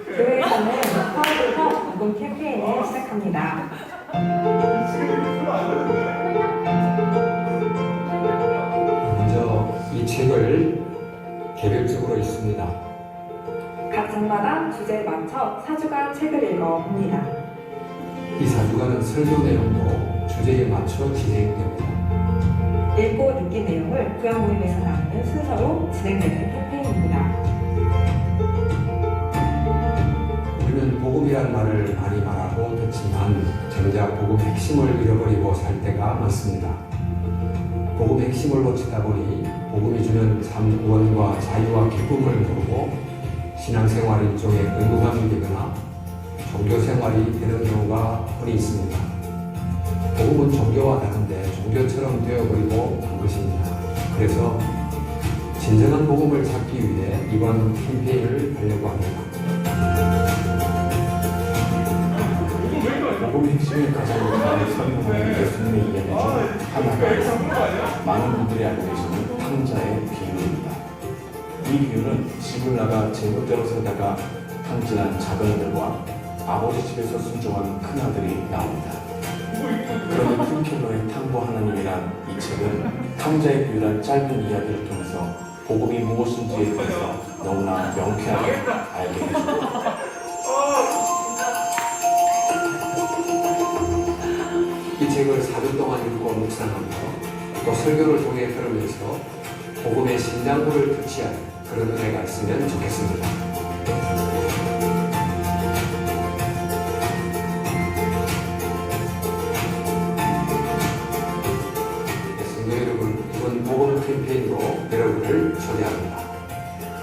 교회에서는 4월부터 복음 캠페인을 시작합니다. 먼저 이 책을 개별적으로 읽습니다. 각 장마다 주제에 맞춰 모여 4주간 책을 읽어 봅니다. 이 4주간은 설교 내용도 주제에 맞춰 진행됩니다. 읽고 느낀 내용을 구역 모임에서 나누는 순서로 진행되는 캠페인입니다. 우리는 복음이란 말을 많이 말하고 듣지만 정작 복음 핵심을 잃어버리고 살 때가 많습니다. 복음 핵심을 놓치다 보니 복음이 주는 참 구원과 자유와 기쁨을 모르고 신앙생활 일종의 의무감이 되거나 종교생활이 되는 경우가 흔히 있습니다. 복음은 종교와 다른데 종교처럼 되어버리고 만 것입니다. 그래서 진정한 복음을 찾기 위해 이번 캠페인을 하려고 합니다. 복음의 핵심을 가장 잘 설명하는 예수님의 이야기 중 하나가 있습니다. 많은 분들이 알고 계시는 탕자의 비유입니다. 이 비유는 집을 나가 제멋대로 살다가 탕진한 작은아들과 아버지 집에서 순종한 큰아들이 나옵니다. 그런데 큰 켈러의 탕부 하나님이란 이 책은 탕자의 비유란 짧은 이야기를 통해서 복음이 무엇인지에 대해서 너무나 명쾌하게 알게 해줍니다. 이 책을 4주 동안 읽고 묵상하며 또 설교를 통해 들으면서 복음의 심장부를 터치하는 그런 은혜가 있으면 좋겠습니다. 성도 여러분, 이번 복음 캠페인으로 여러분을 초대합니다.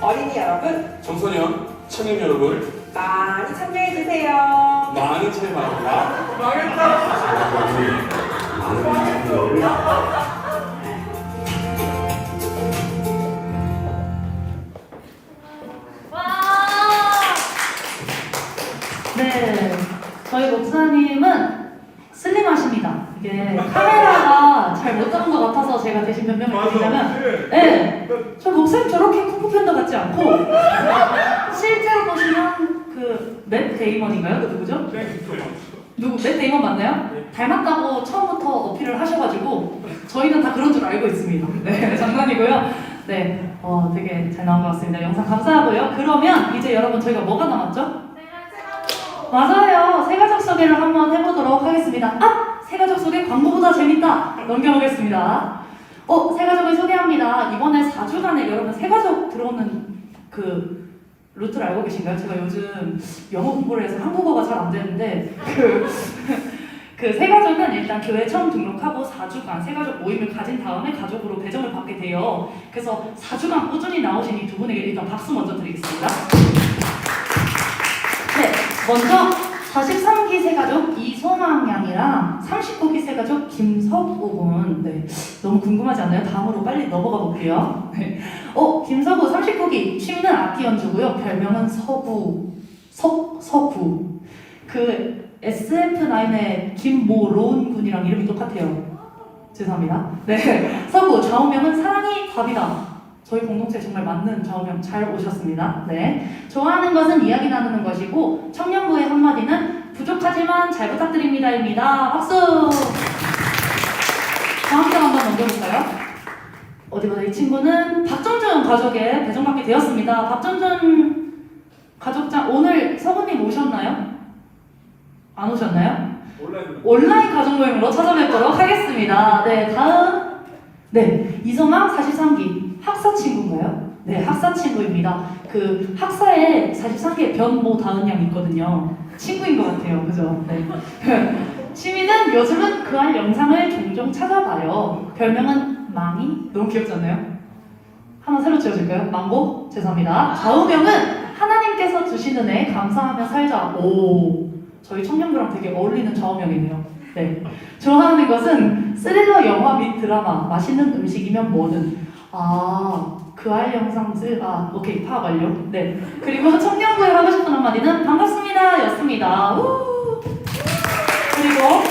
어린이 여러분, 청소년, 청년 여러분 많이 참여해주세요. 많은 참여 바랍니다. 많은 참여를 네, 저희 목사님은 슬림하십니다. 이게 카메라가 잘 못 잡은 것 같아서 제가 대신 변명을 드리자면, 네, 저 목사님 저렇게 쿵푸팬더 같지 않고 실제로 보시면 그 맷 데이먼인가요? 누구죠? 맷 데이먼 맞나요? 닮았다고 처음부터 어필을 하셔가지고 저희는 다 그런 줄 알고 있습니다. 네, 장난이고요. 네, 되게 잘 나온 것 같습니다. 영상 감사하고요. 그러면 이제 여러분 저희가 뭐가 남았죠? 맞아요. 새가족 소개를 한번 해보도록 하겠습니다. 아! 새가족 소개 광고보다 재밌다! 넘겨보겠습니다. 새가족을 소개합니다. 이번에 4주간에 여러분 새가족 들어오는 그 루트를 알고 계신가요? 제가 요즘 영어 공부를 해서 한국어가 잘 안 되는데 그 새가족은 일단 교회 처음 등록하고 4주간 새가족 모임을 가진 다음에 가족으로 배정을 받게 돼요. 그래서 4주간 꾸준히 나오신 이 두 분에게 일단 박수 먼저 드리겠습니다. 네, 먼저 43기 새가족 이소망 양이랑 39기 새가족 김석우 군. 네, 너무 궁금하지 않나요? 다음으로 빨리 넘어가 볼게요. 네. 김석우 39기 취미는 악기 연주고요. 별명은 석구. 그 SF9의 김모론 군이랑 이름이 똑같아요. 죄송합니다. 네, 석우 좌우명은 사랑이 답이다. 저희 공동체 정말 맞는 좌우명 잘 오셨습니다. 네, 좋아하는 것은 이야기 나누는 것이고 청년부의 한마디는 부족하지만 잘 부탁드립니다입니다. 박수! 다음 장 한번 넘겨볼까요? 어디 보자. 이 친구는 박정준 가족에 배정받게 되었습니다. 박정준 가족장 오늘 서구님 오셨나요? 안 오셨나요? 온라인 가족 모임으로 찾아뵙도록 하겠습니다. 네, 다음. 네, 이소망 43기 학사 친구인가요? 네, 학사 친구입니다. 그 학사에 43기의 변모 다은 양이 있거든요. 친구인 것 같아요. 그죠? 네. 취미는 요즘은 그할 영상을 종종 찾아봐요. 별명은 망이? 너무 귀엽지 않나요? 하나 새로 지어줄까요? 망고? 죄송합니다. 좌우명은 하나님께서 주신 은혜 감사하며 살자. 오, 저희 청년부랑 되게 어울리는 좌우명이네요. 네. 좋아하는 것은 스릴러 영화 및 드라마, 맛있는 음식이면 뭐든. 그알 영상들, 오케이, 파악 완료. 네. 그리고 청년부에 하고 싶은 한마디는 반갑습니다 였습니다. 우! 그리고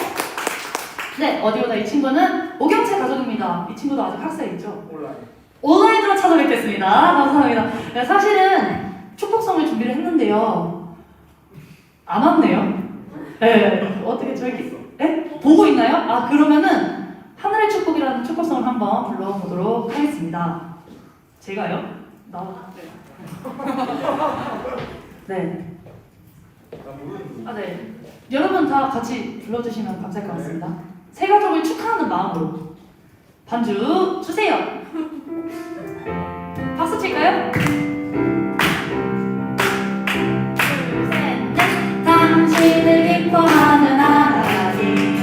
네, 어디보다 이 친구는 오경채 가족입니다. 이 친구도 아직 학사에 있죠? 온라인으로 찾아뵙겠습니다. 감사합니다. 네, 사실은 축복성을 준비를 했는데요. 안 왔네요. 네, 어떻게 저희 보고 있나요? 그러면은 하늘의 축복이라는 축복성을 한번 불러보도록 하겠습니다. 제가요? 네. 아, 네. 여러분 다 같이 불러주시면 감사할 것 같습니다. 새 가족을 축하하는 마음으로 반주 주세요. 박수 칠까요? 둘, 셋, 넷. 당신을 기뻐하는 하나님,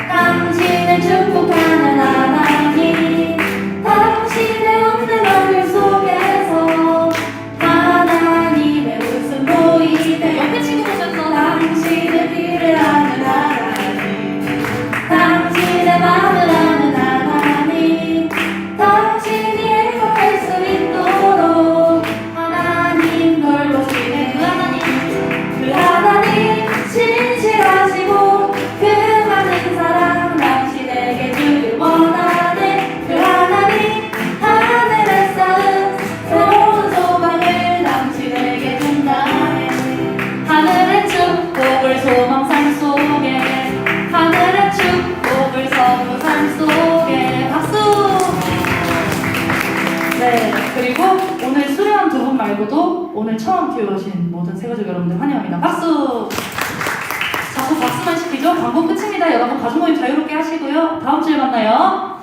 당신을 축복하는 하나님, 당신의 없는 얼굴 속에서 하나님의 웃음 보이네. 옆에 친구 보셨어? 당신의 길을 아는 하나님, 당신의 마음을 아는 하나님, 당신이 행복할 수 있도록 하나님 돌보시는 그 하나님 신실하시고 그 많은 사랑 당신에게 주길 원하네. 그 하나님 하늘에 쌓은 새로운 소망을 당신에게 준다네. 하늘의 축복을 소망 삶 속에, 하늘의 축복을 선물 삶 속에. 박수! 네, 그리고 오늘 수료한 두 분 말고도 오늘 처음 교회 오신 모든 새가족 여러분들 환영합니다. 박수! 자꾸 박수만 시키죠? 광고 끝입니다. 여러분 가족 모임 자유롭게 하시고요. 다음 주에 만나요.